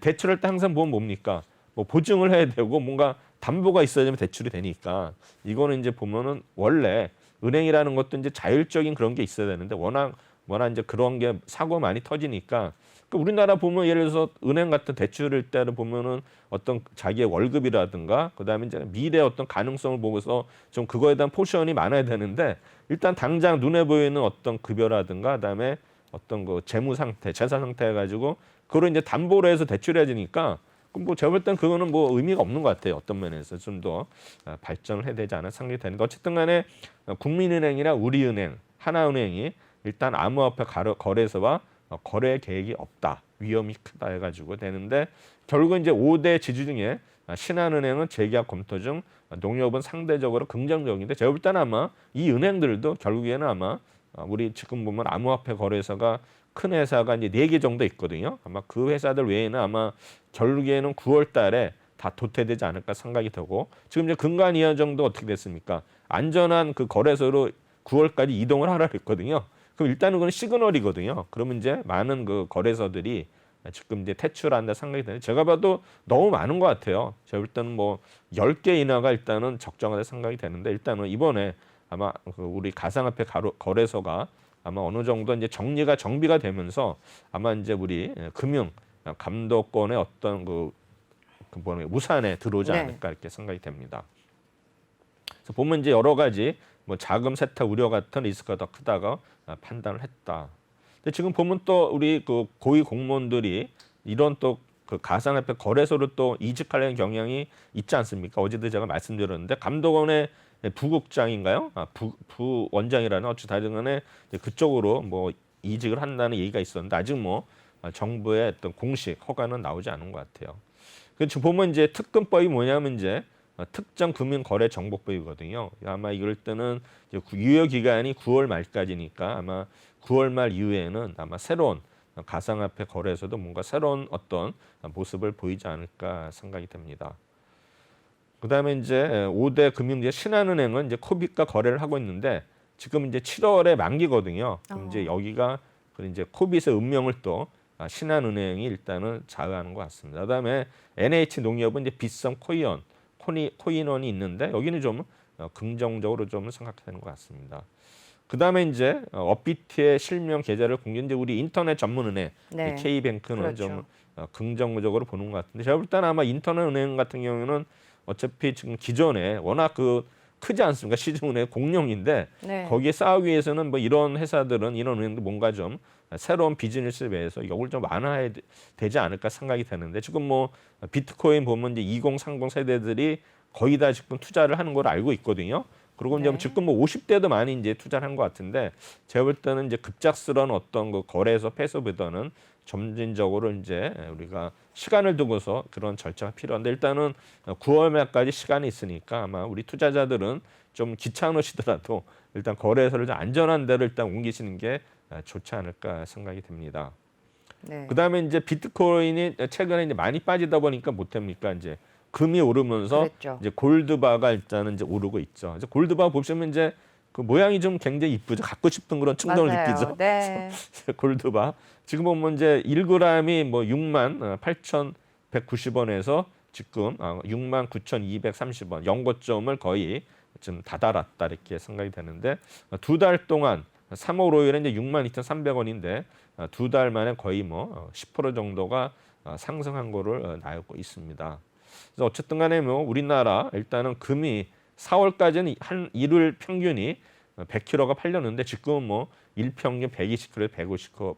S2: 대출할 때 항상 보면 뭡니까? 뭐 보증을 해야 되고 뭔가 담보가 있어야지만 대출이 되니까, 이거는 이제 보면은 원래 은행이라는 것도 이제 자율적인 그런 게 있어야 되는데 워낙 이제 그런 게 사고 많이 터지니까, 우리나라 보면 예를 들어서 은행 같은 대출을 때를 보면은 어떤 자기의 월급이라든가 그다음에 이제 미래의 어떤 가능성을 보고서 좀 그거에 대한 포션이 많아야 되는데, 일단 당장 눈에 보이는 어떤 급여라든가 그다음에 어떤 그 재무 상태, 재산 상태 해가지고 그걸 이제 담보로 해서 대출해야 되니까, 그럼 뭐 제가 볼 땐 그거는 뭐 의미가 없는 것 같아요. 어떤 면에서 좀 더 발전을 해야 되지 않은 생각이 되는데, 어쨌든 간에 국민은행이나 우리은행, 하나은행이 일단 암호화폐 거래소와 거래 계획이 없다, 위험이 크다 해가지고 되는데, 결국 이제 5대 지주 중에 신한은행은 재계약 검토 중, 농협은 상대적으로 긍정적인데, 제가 볼 때는 아마 이 은행들도 결국에는 아마 우리 지금 보면 암호화폐 거래소가 큰 회사가 이제 4개 정도 있거든요. 아마 그 회사들 외에는 아마 결국에는 9월 달에 다 도태되지 않을까 생각이 되고, 지금 이제 근간 이하 정도 어떻게 됐습니까? 안전한 그 거래소로 9월까지 이동을 하라 했거든요. 그럼 일단은 그건 시그널이거든요. 그러면 이제 많은 그 거래소들이 지금 이제 퇴출한다 생각이 드는데 제가 봐도 너무 많은 것 같아요. 제가 볼 때는 뭐 10개 인하가 일단은 적정하다 생각이 되는데 일단은 이번에 아마 그 우리 가상화폐 거래소가 아마 어느 정도 이제 정비가 되면서 아마 이제 우리 금융 감독권의 어떤 무산에 들어오지
S1: 네.
S2: 않을까 이렇게 생각이 됩니다. 그래서 보면 이제 여러 가지 뭐 자금 세탁 우려 같은 리스크가 더 크다고 판단을 했다. 근데 지금 보면 또 우리 그 고위 공무원들이 이런 또 그 가상화폐 거래소로 또 이직하려는 경향이 있지 않습니까? 어제도 제가 말씀드렸는데 감독원의 부국장인가요? 부원장이라는 어찌 다른간에 그쪽으로 뭐 이직을 한다는 얘기가 있었는데 아직 뭐 정부의 어떤 공식 허가는 나오지 않은 것 같아요. 그렇죠. 보면 이제 특검법이 뭐냐면 이제 특정 금융거래정보법이거든요. 아마 이럴 때는 이제 유효 기간이 9월 말까지니까 아마 9월 말 이후에는 아마 새로운 가상화폐 거래에서도 뭔가 새로운 어떤 모습을 보이지 않을까 생각이 됩니다. 그다음에 이제 5대 금융제 신한은행은 이제 코빅과 거래를 하고 있는데 지금 이제 7월에 만기거든요. 그럼 이제 여기가 이제 코빗의 운명을 또 신한은행이 일단은 좌우하는 것 같습니다. 그다음에 NH농협은 이제 빗썸 코인원이 있는데 여기는 좀 긍정적으로 좀 생각되는 것 같습니다. 그다음에 이제 업비트의 실명 계좌를 공개 이제 우리 인터넷 전문은행
S1: 네.
S2: K뱅크는
S1: 그렇죠.
S2: 좀 긍정적으로 보는 것 같은데 제가 볼 때는 아마 인터넷은행 같은 경우는 어차피 지금 기존에 워낙 크지 않습니까? 시중은행 공룡인데
S1: 네.
S2: 거기에 싸우기 위해서는 뭐 이런 회사들은 이런 은행도 뭔가 좀 새로운 비즈니스를 위해서 이걸 좀 완화해야 되지 않을까 생각이 되는데 지금 뭐 비트코인 보면 이제 2030 세대들이 거의 다 지금 투자를 하는 걸 알고 있거든요. 그리고 이제
S1: 네.
S2: 지금 뭐 50대도 많이 이제 투자를 한 것 같은데 제가 볼 때는 이제 급작스러운 어떤 그 거래에서 패소보다는 점진적으로 이제 우리가 시간을 두고서 그런 절차가 필요한데 일단은 9월 말까지 시간이 있으니까 아마 우리 투자자들은 좀 귀찮으시더라도 일단 거래소를 좀 안전한 데로 일단 옮기시는 게 좋지 않을까 생각이 됩니다.
S1: 네.
S2: 그다음에 이제 비트코인이 최근에 이제 많이 빠지다 보니까 못합니까 이제 금이 오르면서
S1: 그랬죠.
S2: 이제 골드바가 일단은 이제 오르고 있죠. 이제 골드바 보시면 이제 그 모양이 좀 굉장히 이쁘죠. 갖고 싶은 그런 충동을
S1: 맞아요.
S2: 느끼죠.
S1: 네.
S2: 골드바 지금 보면 이제 1g이 뭐 68,190원에서 지금 69,230원 연고점을 거의 좀 다다랐다 이렇게 생각이 되는데 두 달 동안 3월 5일에 이제 62,300원인데 두 달 만에 거의 뭐 10% 정도가 상승한 거를 나오고 있습니다. 그래서 어쨌든 간에 뭐 우리나라 일단은 금이 4월까지는 한 일일 평균이 100kg가 팔렸는데 지금은 뭐 일평균 120kg,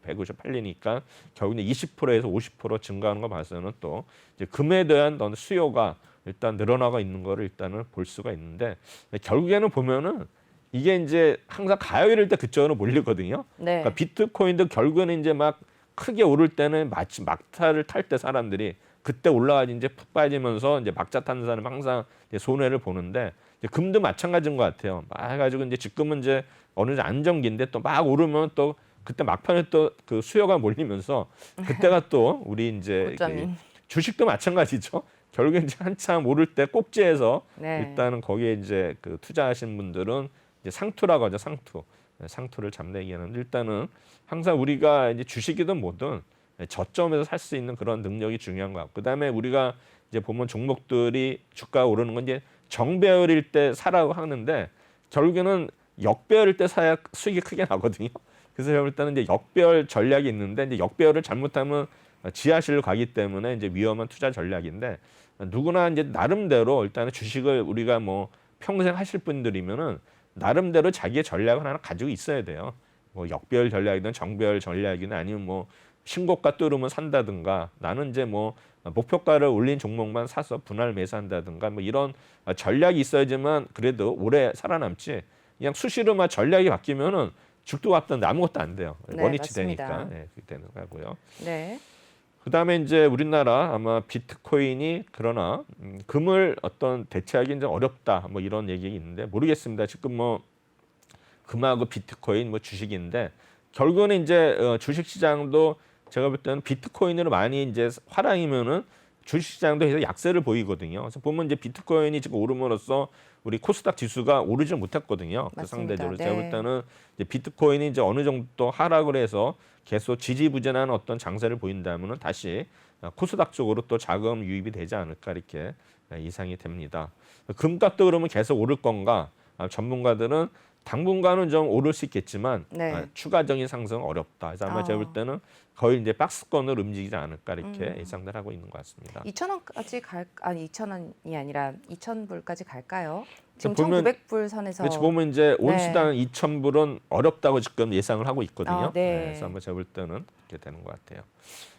S2: 150 팔리니까 결국 20%에서 50% 증가하는 거 봐서는 또 이제 금에 대한 수요가 일단 늘어나고 있는 거를 일단은 볼 수가 있는데 결국에는 보면은 이게 이제 항상 가요일 때 그쪽으로 몰리거든요.
S1: 네.
S2: 그러니까 비트코인도 결국에는 이제 막 크게 오를 때는 마치 막타를 탈 때 사람들이 그때 올라가지 이제 푹 빠지면서 이제 막자 타는 사람은 항상 이제 손해를 보는데 이제 금도 마찬가지인 것 같아요. 막 해가지고 이제 지금은 이제 어느 정도 안정기인데 또 막 오르면 또 그때 막판에 또 그 수요가 몰리면서 그때가 또 우리 이제
S1: 고점이.
S2: 주식도 마찬가지죠. 결국에 이제 한참 오를 때 꼭지에서
S1: 네.
S2: 일단은 거기에 이제 그 투자하신 분들은 이제 상투라고 하죠. 상투를 잡내기 하는데 일단은 항상 우리가 이제 주식이든 뭐든 저점에서 살 수 있는 그런 능력이 중요한 것 같고 그다음에 우리가 이제 보면 종목들이 주가가 오르는 건 이제 정배열일 때 사라고 하는데 결국에는 역배열일 때 사야 수익이 크게 나거든요. 그래서 제가 볼 때는 이제 역배열 전략이 있는데 이제 역배열을 잘못하면 지하실로 가기 때문에 이제 위험한 투자 전략인데 누구나 이제 나름대로 일단은 주식을 우리가 뭐 평생 하실 분들이면은 나름대로 자기의 전략을 하나 가지고 있어야 돼요. 뭐 역배열 전략이든 정배열 전략이든 아니면 뭐 신고가 뚫으면 산다든가 나는 이제 뭐 목표가를 올린 종목만 사서 분할 매수한다든가 뭐 이런 전략이 있어야지만 그래도 오래 살아남지 그냥 수시로만 전략이 바뀌면은 죽도 왔던 아무것도 안 돼요.
S1: 네,
S2: 원위치
S1: 맞습니다.
S2: 되니까 그렇게 되는 거고요.
S1: 네.
S2: 그다음에 이제 우리나라 아마 비트코인이 그러나 금을 어떤 대체하기 이제 어렵다 뭐 이런 얘기 있는데 모르겠습니다. 지금 뭐 금하고 비트코인 뭐 주식인데 결국은 이제 주식 시장도 제가 볼 때는 비트코인으로 많이 이제 화랑이면은 주식시장도 계속 약세를 보이거든요. 그래서 보면 이제 비트코인이 지금 오름으로써 우리 코스닥 지수가 오르지 못했거든요. 그
S1: 맞습니다.
S2: 상대적으로
S1: 네.
S2: 제가 볼 때는 이제 비트코인이 이제 어느 정도 또 하락을 해서 계속 지지부진한 어떤 장세를 보인다면은 다시 코스닥 쪽으로 또 자금 유입이 되지 않을까 이렇게 예상이 됩니다. 금값도 그러면 계속 오를 건가? 전문가들은 당분간은 좀 오를 수 있겠지만
S1: 네.
S2: 추가적인 상승 어렵다. 그래서 아마 제가 볼 때는 거의 이제 박스권으로 움직이지 않을까 이렇게 예상들 하고 있는 것 같습니다.
S1: 2,000원까지 아니 2,000원이 아니라 2,000불까지 갈까요? 지금
S2: 보면
S1: 1,900불 선에서
S2: 그렇지 보면 이제
S1: 네.
S2: 온수당 2,000불은 어렵다고 지금 예상을 하고 있거든요.
S1: 네.
S2: 그래서 한번 제가 볼 때는 이렇게 되는 것 같아요.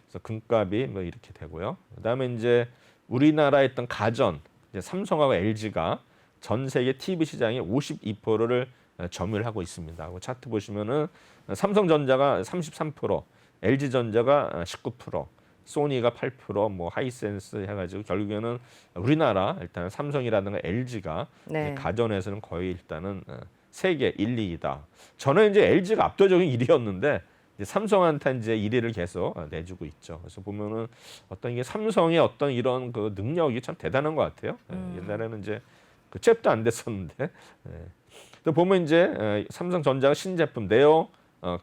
S2: 그래서 금값이 뭐 이렇게 되고요. 그다음에 이제 우리나라에 있던 가전, 이제 삼성하고 LG가 전 세계 TV 시장의 52%를 점유를 하고 있습니다. 차트 보시면은 삼성전자가 33%, LG전자가 19%, 소니가 8%, 뭐 하이센스 해가지고 결국에는 우리나라 일단 삼성이라든가 LG가
S1: 네.
S2: 가전에서는 거의 일단은 세계 1, 2위다. 저는 이제 LG가 압도적인 1위였는데 이제 삼성한테 이제 1위를 계속 내주고 있죠. 그래서 보면은 어떤 이게 삼성의 어떤 이런 그 능력이 참 대단한 것 같아요. 옛날에는 이제 그 잽도 안 됐었는데. 또 보면 이제 삼성전자가 신제품 네오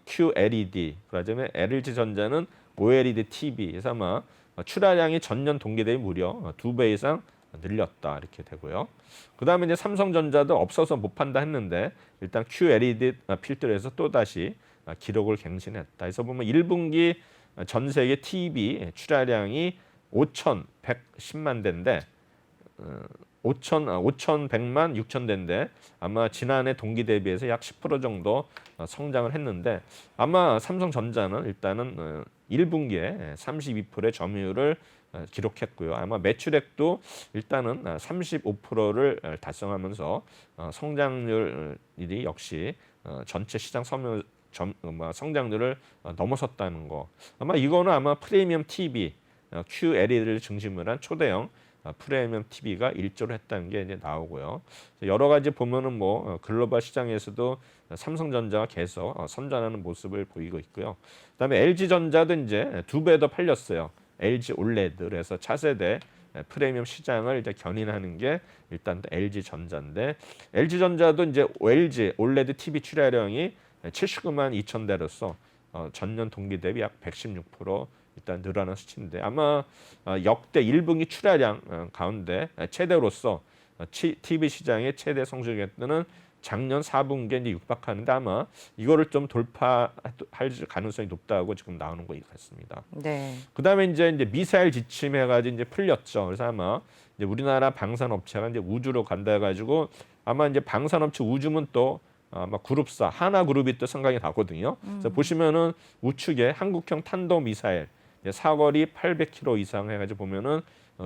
S2: QLED, 그다음에 LG전자는 OLED TV, 그래서 아마 출하량이 전년 동기 대비 무려 2배 이상 늘렸다 이렇게 되고요. 그다음에 이제 삼성전자도 없어서 못 판다 했는데 일단 QLED 필터에서 또 다시 기록을 갱신했다. 그래서 보면 1분기 전 세계 TV 출하량이 5,110만 대인데 5,100만 6천 대인데 아마 지난해 동기 대비해서 약 10% 정도 성장을 했는데 아마 삼성전자는 일단은 1분기에 32%의 점유율을 기록했고요. 아마 매출액도 일단은 35%를 달성하면서 성장률이 역시 전체 시장 성장률을 넘어섰다는 거. 아마 이거는 아마 프리미엄 TV, QLED를 중심으로 한 초대형 프리미엄 TV가 일조를 했다는 게 이제 나오고요. 여러 가지 보면은 뭐 글로벌 시장에서도 삼성전자가 계속 선전하는 모습을 보이고 있고요. 그다음에 LG전자도 이제 2배 더 팔렸어요. LG OLED, 그래서 차세대 프리미엄 시장을 이제 견인하는 게 일단 LG전자인데 LG전자도 이제 LG OLED TV 출하량이 79만 2천 대로서 전년 동기 대비 약 116% 일단 늘어난 수치인데 아마 역대 1분기 출하량 가운데 최대로서 TV 시장의 최대 성장했던 작년 4분기에 이제 육박하는데 아마 이거를 좀 돌파할 가능성이 높다고 지금 나오는 것 같습니다.
S1: 네.
S2: 그다음에 이제 미사일 지침해가지고 이제 풀렸죠. 그래서 아마 이제 우리나라 방산업체가 이제 우주로 간다 해가지고 아마 이제 방산업체 우주면 또 아마 그룹사 하나그룹이 또 생각이 나거든요. 그래서 보시면은 우측에 한국형 탄도 미사일 사거리 800km 이상 해가지고 보면은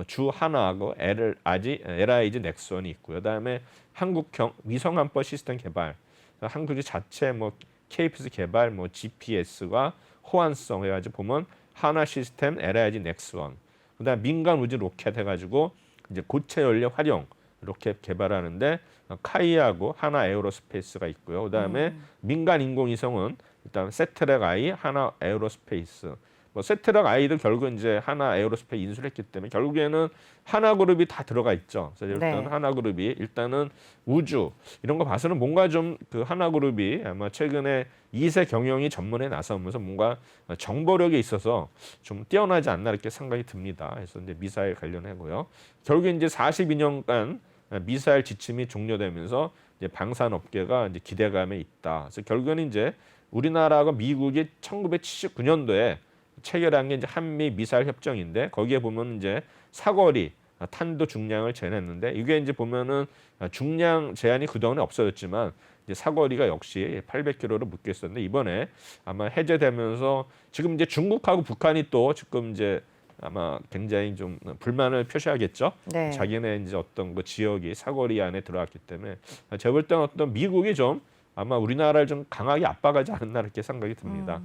S2: 주 하나하고 LIG 넥슨이 있고요. 그다음에 한국형 위성함법 시스템 개발, 한국이 자체 뭐 KPS 개발, 뭐 GPS와 호환성 해가지고 보면 하나 시스템 LIG 넥슨. 그다음 민간 우주 로켓 해가지고 이제 고체 연료 활용 로켓 개발하는데 카이하고 하나 에어로스페이스가 있고요. 그다음에 민간 인공위성은 일단 세트랙 I, 하나 에어로스페이스. 뭐 세트랙 I도 결국 이제 하나 에어로스페이스 인수를 했기 때문에 결국에는 하나그룹이 다 들어가 있죠. 그래서 일단
S1: 네.
S2: 하나그룹이 일단은 우주 이런 거 봐서는 뭔가 좀 그 하나그룹이 아마 최근에 2세 경영이 전문에 나서면서 뭔가 정보력에 있어서 좀 뛰어나지 않나 이렇게 생각이 듭니다. 그래서 이제 미사일 관련하고요. 결국 이제 42년간 미사일 지침이 종료되면서 이제 방산업계가 이제 기대감에 있다. 그래서 결국에는 이제 우리나라하고 미국이 1979년도에 체결한 게 이제 한미 미사일 협정인데 거기에 보면 이제 사거리 탄도 중량을 제한했는데 이게 이제 보면은 중량 제한이 그동안에 없어졌지만 이제 사거리가 역시 800km로 묶여 있었는데 이번에 아마 해제되면서 지금 이제 중국하고 북한이 또 지금 이제 아마 굉장히 좀 불만을 표시하겠죠.
S1: 네.
S2: 자기네 이제 어떤 그 지역이 사거리 안에 들어왔기 때문에 제가 볼 때는 어떤 미국이 좀 아마 우리나라를 좀 강하게 압박하지 않았나 이렇게 생각이 듭니다.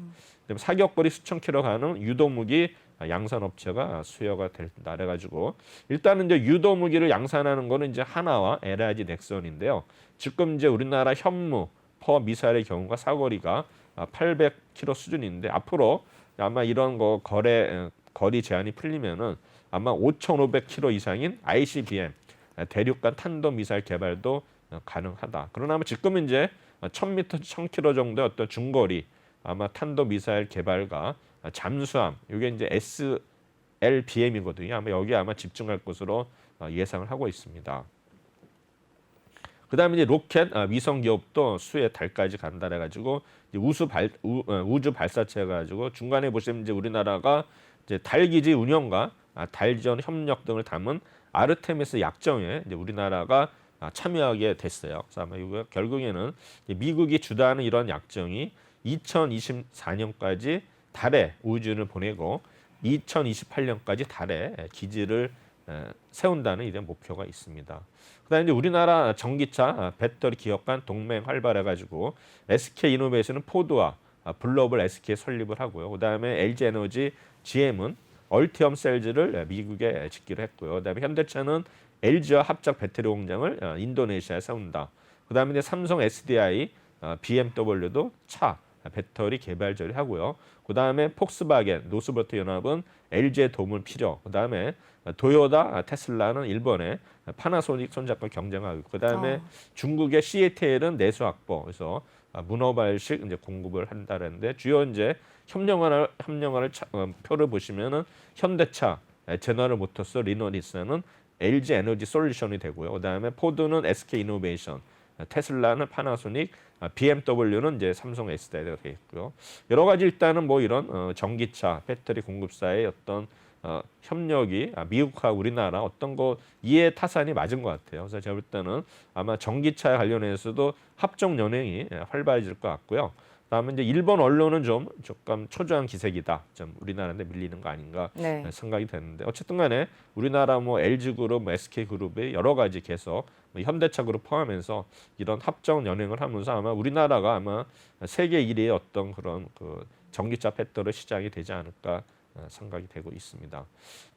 S2: 사격거리 수천 킬로 가는 유도무기 양산업체가 수요가 된다 그래가지고 일단은 이제 유도무기를 양산하는 거는 이제 하나와 LIG 넥슨인데요. 지금 이제 우리나라 현무 퍼 미사일의 경우가 사거리가 800km 수준인데 앞으로 아마 이런 거 거리 제한이 풀리면은 아마 5,500km 이상인 ICBM 대륙간 탄도미사일 개발도 가능하다. 그러나 아마 지금은 이제 1,000m, 1,000km 정도의 어떤 중거리 아마 탄도미사일 개발과 잠수함 이게 이제 SLBM이거든요. 아마 여기 아마 집중할 것으로 예상을 하고 있습니다. 그다음에 이제 로켓 위성 기업도 수에 달까지 간다 해가지고 우주 발사체 해가지고 중간에 보시면 이제 우리나라가 이제 달 기지 운영과 달전 협력 등을 담은 아르테미스 약정에 이제 우리나라가 참여하게 됐어요. 그래서 아마 이거 결국에는 미국이 주도하는 이런 약정이 2024년까지 달에 우주를 보내고 2028년까지 달에 기지를 세운다는 이런 목표가 있습니다. 그다음에 이제 우리나라 전기차 배터리 기업 간 동맹 활발해가지고 SK 이노베이션은 포드와 블로벌 SK 설립을 하고요. 그다음에 LG 에너지 GM은 얼티엄 셀즈를 미국에 짓기로 했고요. 그다음에 현대차는 LG와 합작 배터리 공장을 인도네시아에 세운다. 그다음에 이제 삼성 SDI, BMW도 차 배터리 개발 전략하고요. 그다음에 폭스바겐, 노스버트 연합은 LG의 도움을 필요. 그다음에 도요타, 테슬라는 일본의 파나소닉 손잡고 경쟁하고. 그다음에 중국의 CATL은 내수 확보. 그래서 문어발식 이제 공급을 한다는데 주요 이제 협력안을 표를 보시면은 현대차, 제너럴 모터스, 리노 닛산은 LG 에너지 솔루션이 되고요. 그다음에 포드는 SK 이노베이션, 테슬라는 파나소닉, BMW는 이제 삼성 SDI가 되어 있고요. 여러 가지 일단은 뭐 이런 전기차, 배터리 공급사의 어떤 협력이 미국하고 우리나라 어떤 거 이해 타산이 맞은 것 같아요. 그래서 제가 볼 때는 아마 전기차에 관련해서도 합종 연행이 활발해질 것 같고요. 그다음에 이제 일본 언론은 좀 조금 초조한 기색이다. 좀 우리나라한테 밀리는 거 아닌가
S1: 네.
S2: 생각이 되는데 어쨌든 간에 우리나라 뭐 LG그룹, SK그룹의 여러 가지 계속 현대차 그룹 포함해서 이런 합정 연행을 하면서 아마 우리나라가 아마 세계 1위의 어떤 그런 그 전기차 배터리 시장이 되지 않을까 생각이 되고 있습니다.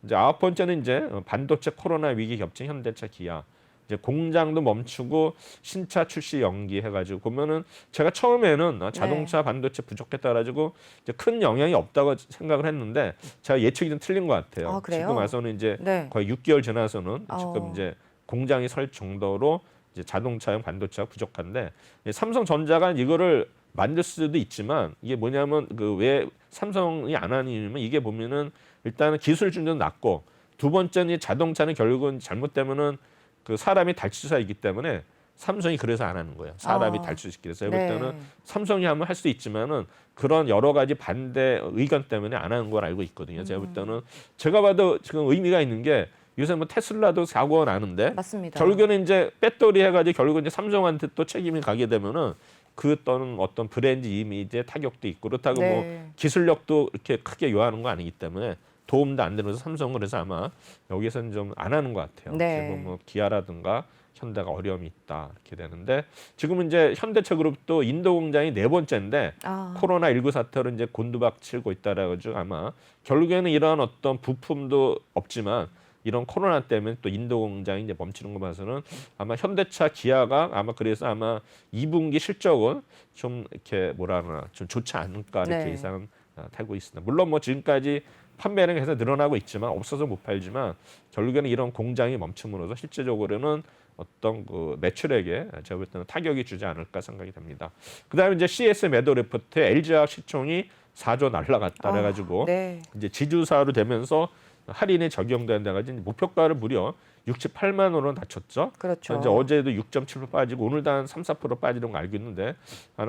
S2: 이제 9번째는 이제 반도체 코로나 위기 겹친 현대차 기아. 이제 공장도 멈추고 신차 출시 연기해가지고 보면은 제가 처음에는 자동차 반도체 부족했다 가지고 이제 큰 영향이 없다고 생각을 했는데 제가 예측이 좀 틀린 것 같아요.
S1: 아, 그래요?
S2: 지금 와서는 이제
S1: 네.
S2: 거의 6개월 지나서는 지금 이제 공장이 설 정도로 이제 자동차용 반도체가 부족한데 삼성전자가 이거를 만들 수도 있지만 이게 뭐냐면 그 왜 삼성이 안 하는 이유면 이게 보면은 일단은 기술 준비도 낮고 두 번째는 자동차는 결국은 잘못되면은 그 사람이 달치사이기 때문에 삼성이 그래서 안 하는 거예요. 사람이 달치시키 그래서 볼 때는 삼성이 하면 할 수 있지만은 그런 여러 가지 반대 의견 때문에 안 하는 걸 알고 있거든요. 제가 볼 때는 제가 봐도 지금 의미가 있는 게 요새 뭐 테슬라도 사고가 나는데
S1: 맞습니다.
S2: 결국에는 이제 배터리 해가지고 결국은 이제 삼성한테 또 책임이 가게 되면은 그 또는 어떤 브랜드 이미지에 타격도 있고 그렇다고
S1: 네.
S2: 뭐 기술력도 이렇게 크게 요하는 거 아니기 때문에 도움도 안 되면서 삼성은 그래서 아마 여기서는 좀 안 하는 것 같아요.
S1: 네.
S2: 지금 뭐 기아라든가 현대가 어려움이 있다 이렇게 되는데 지금은 이제 현대차 그룹도 인도 공장이 4번째인데 코로나19 사태로 이제 곤두박치고 있다라 가지고 아마 결국에는 이러한 어떤 부품도 없지만 이런 코로나 때문에 또 인도 공장이 이제 멈추는 거 봐서는 아마 현대차 기아가 아마 그래서 아마 2분기 실적은 좀 이렇게 뭐라 그러나 좀 좋지 않을까 이렇게
S1: 네.
S2: 예상은 되고 있습니다. 물론 뭐 지금까지 판매는 계속 늘어나고 있지만 없어서 못 팔지만 결국에는 이런 공장이 멈춤으로써 실제적으로는 어떤 그 매출액에 제가 볼 때는 타격이 주지 않을까 생각이 됩니다. 그다음에 이제 CS 매도 레포트에 LG화학 시총이 4조 날라갔다 그래가지고
S1: 네.
S2: 이제 지주사로 되면서 할인이 적용된다 가지고 목표가를 무려 68만 원으로 낮췄죠.
S1: 그렇죠.
S2: 이제 어제도 6.7% 빠지고 오늘도 한 3-4% 빠지는 거 알고 있는데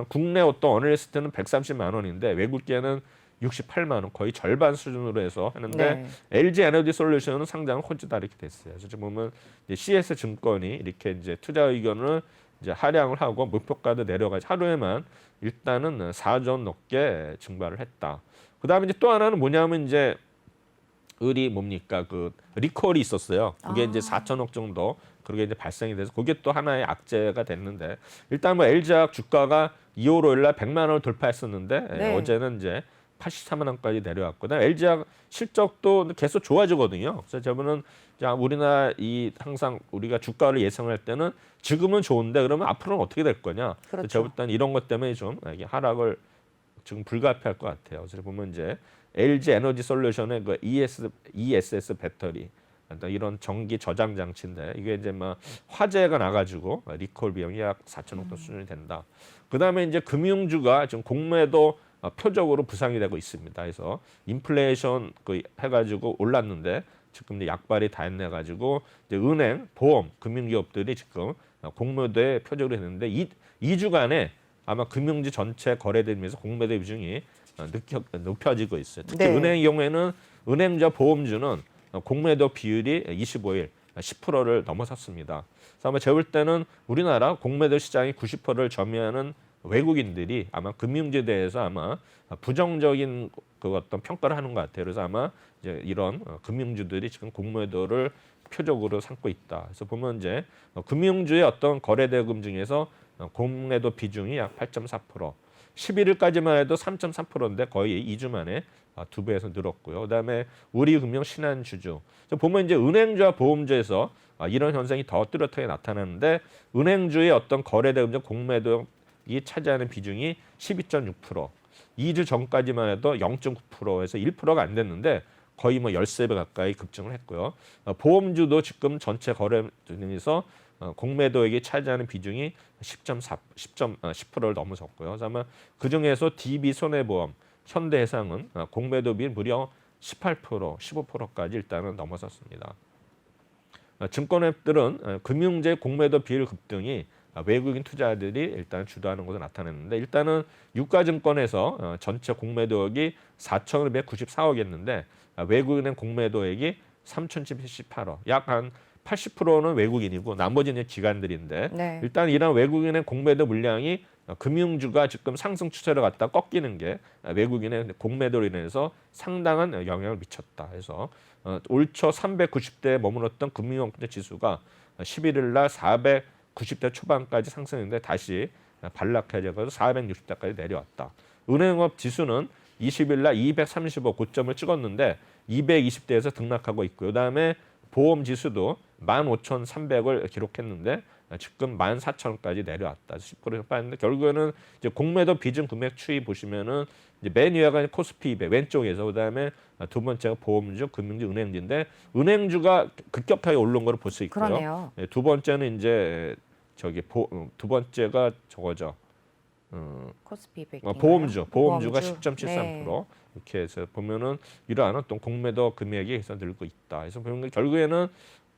S2: 국내 어떤 어널리스트는 130만 원인데 외국계는 68만 원 거의 절반 수준으로 해서 하는데
S1: 네.
S2: LG 에너지 솔루션은 상장 호주다 이렇게 됐어요. 그래서 지금 보면 이제 CS 증권이 이렇게 이제 투자 의견을 이제 하향을 하고 목표가도 내려가지 하루에만 일단은 4조 원 넘게 증발을 했다. 그다음에 이제 또 하나는 뭐냐면 이제 을이 뭡니까 그 리콜이 있었어요. 그게 이제 4천억 정도 그게 이제 발생이 돼서 그게 또 하나의 악재가 됐는데 일단 뭐 LG화학 주가가 2월 5일 날 100만 원을 돌파했었는데
S1: 네.
S2: 어제는 이제 83만 원까지 내려왔고, LG화학 실적도 계속 좋아지거든요. 그래서 저분은 우리나라 이 항상 우리가 주가를 예상할 때는 지금은 좋은데 그러면 앞으로는 어떻게 될 거냐.
S1: 그렇죠.
S2: 저부터는 이런 것 때문에 좀 이게 하락을 지금 불가피할 것 같아요. 그래서 보면 이제 LG 에너지 솔루션의 그 ESS 배터리 이런 전기 저장 장치인데 이게 이제 막 화재가 나가지고 리콜 비용이 약 4천억 원 수준이 된다. 그다음에 이제 금융주가 지금 공매도 표적으로 부상이 되고 있습니다. 그래서 인플레이션 그 해가지고 올랐는데 지금 이제 약발이 다 했네 가지고 이제 은행, 보험, 금융기업들이 지금 공매도에 표적으로 했는데 이 주간에 아마 금융지 전체 거래되면서 공매도 비중이 높여지고 있어요. 특히
S1: 네.
S2: 은행의 경우에는 은행과 보험주는 공매도 비율이 25일 10%를 넘어섰습니다. 그래서 아마 제가 볼 때는 우리나라 공매도 시장이 90%를 점유하는 외국인들이 아마 금융지에 대해서 아마 부정적인 그 어떤 평가를 하는 것 같아요. 그래서 아마 이제 이런 금융주들이 지금 공매도를 표적으로 삼고 있다. 그래서 보면 이제 금융주의 어떤 거래대금 중에서 공매도 비중이 약 8.4%, 11일까지만 해도 3.3%인데 거의 2주 만에 2배에서 늘었고요. 그다음에 우리금융 신한주주. 보면 이제 은행주와 보험주에서 이런 현상이 더 뚜렷하게 나타나는데 은행주의 어떤 거래대금 중 공매도이 차지하는 비중이 12.6%, 2주 전까지만 해도 0.9%에서 1%가 안 됐는데 거의 뭐 13배 가까이 급증을 했고요. 보험주도 지금 전체 거래 중에서 공매도액이 차지하는 비중이 10%를 넘어섰고요. 그래서 아마 그중에서 DB 손해보험, 현대해상은 공매도 비율 무려 18%, 15%까지 일단은 넘어섰습니다. 증권앱들은 금융재 공매도 비율 급등이 외국인 투자자들이 일단 주도하는 것으로 나타냈는데 일단은 유가증권에서 전체 공매도액이 4,294억이었는데 외국인의 공매도액이 3,778억, 약 한 80%는 외국인이고 나머지는 기관들인데
S1: 네.
S2: 일단 이런 외국인의 공매도 물량이 금융주가 지금 상승 추세를 갖다 꺾이는 게 외국인의 공매도로 인해서 상당한 영향을 미쳤다. 그래서 올 초 390대에 머물렀던 금융업체 지수가 11일 날 490대 초반까지 상승했는데 다시 반락해져서 460대까지 내려왔다. 은행업 지수는 20일 날 235 고점을 찍었는데 220대에서 등락하고 있고요. 그다음에 보험 지수도 15,300을 기록했는데 지금 14,000원까지 내려왔다. 10% 빠졌는데 결국에는 이제 공매도 비중 금액 추이 보시면은 이제 맨 위가 코스피 200 왼쪽에서 그다음에 두 번째가 보험주, 금융주, 은행주인데 은행주가 급격하게 오른 거를 볼 수 있고요.
S1: 그러네요.
S2: 두 번째는 이제 두 번째가 저거죠.
S1: 코스피 200.
S2: 보험주가
S1: 보험주.
S2: 10.73%.
S1: 네.
S2: 이렇게 해서 보면은 이러한 어떤 공매도 금액이 계속 늘고 있다. 그래서 보면 결국에는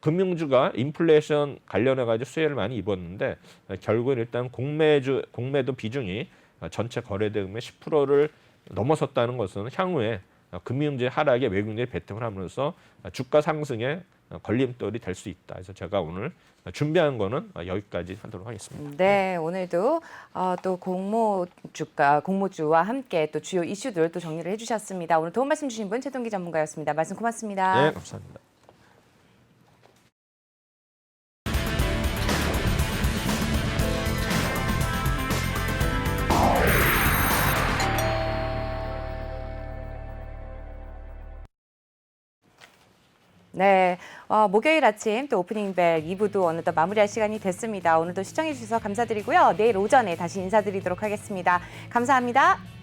S2: 금융주가 인플레이션 관련해 가지고 수혜를 많이 입었는데 결국은 일단 공매도 비중이 전체 거래대금의 10%를 넘어섰다는 것은 향후에 금융주의 하락에 외국인들이 베팅을 하면서 주가 상승에 걸림돌이 될 수 있다. 그래서 제가 오늘 준비한 거는 여기까지 하도록 하겠습니다.
S1: 네, 오늘도 또 공모주와 함께 또 주요 이슈들 또 정리를 해주셨습니다. 오늘 도움 말씀 주신 분 최동기 전문가였습니다. 말씀 고맙습니다.
S2: 네, 감사합니다.
S1: 네, 목요일 아침 또 오프닝 벨 2부도 어느덧 마무리할 시간이 됐습니다. 오늘도 시청해 주셔서 감사드리고요. 내일 오전에 다시 인사드리도록 하겠습니다. 감사합니다.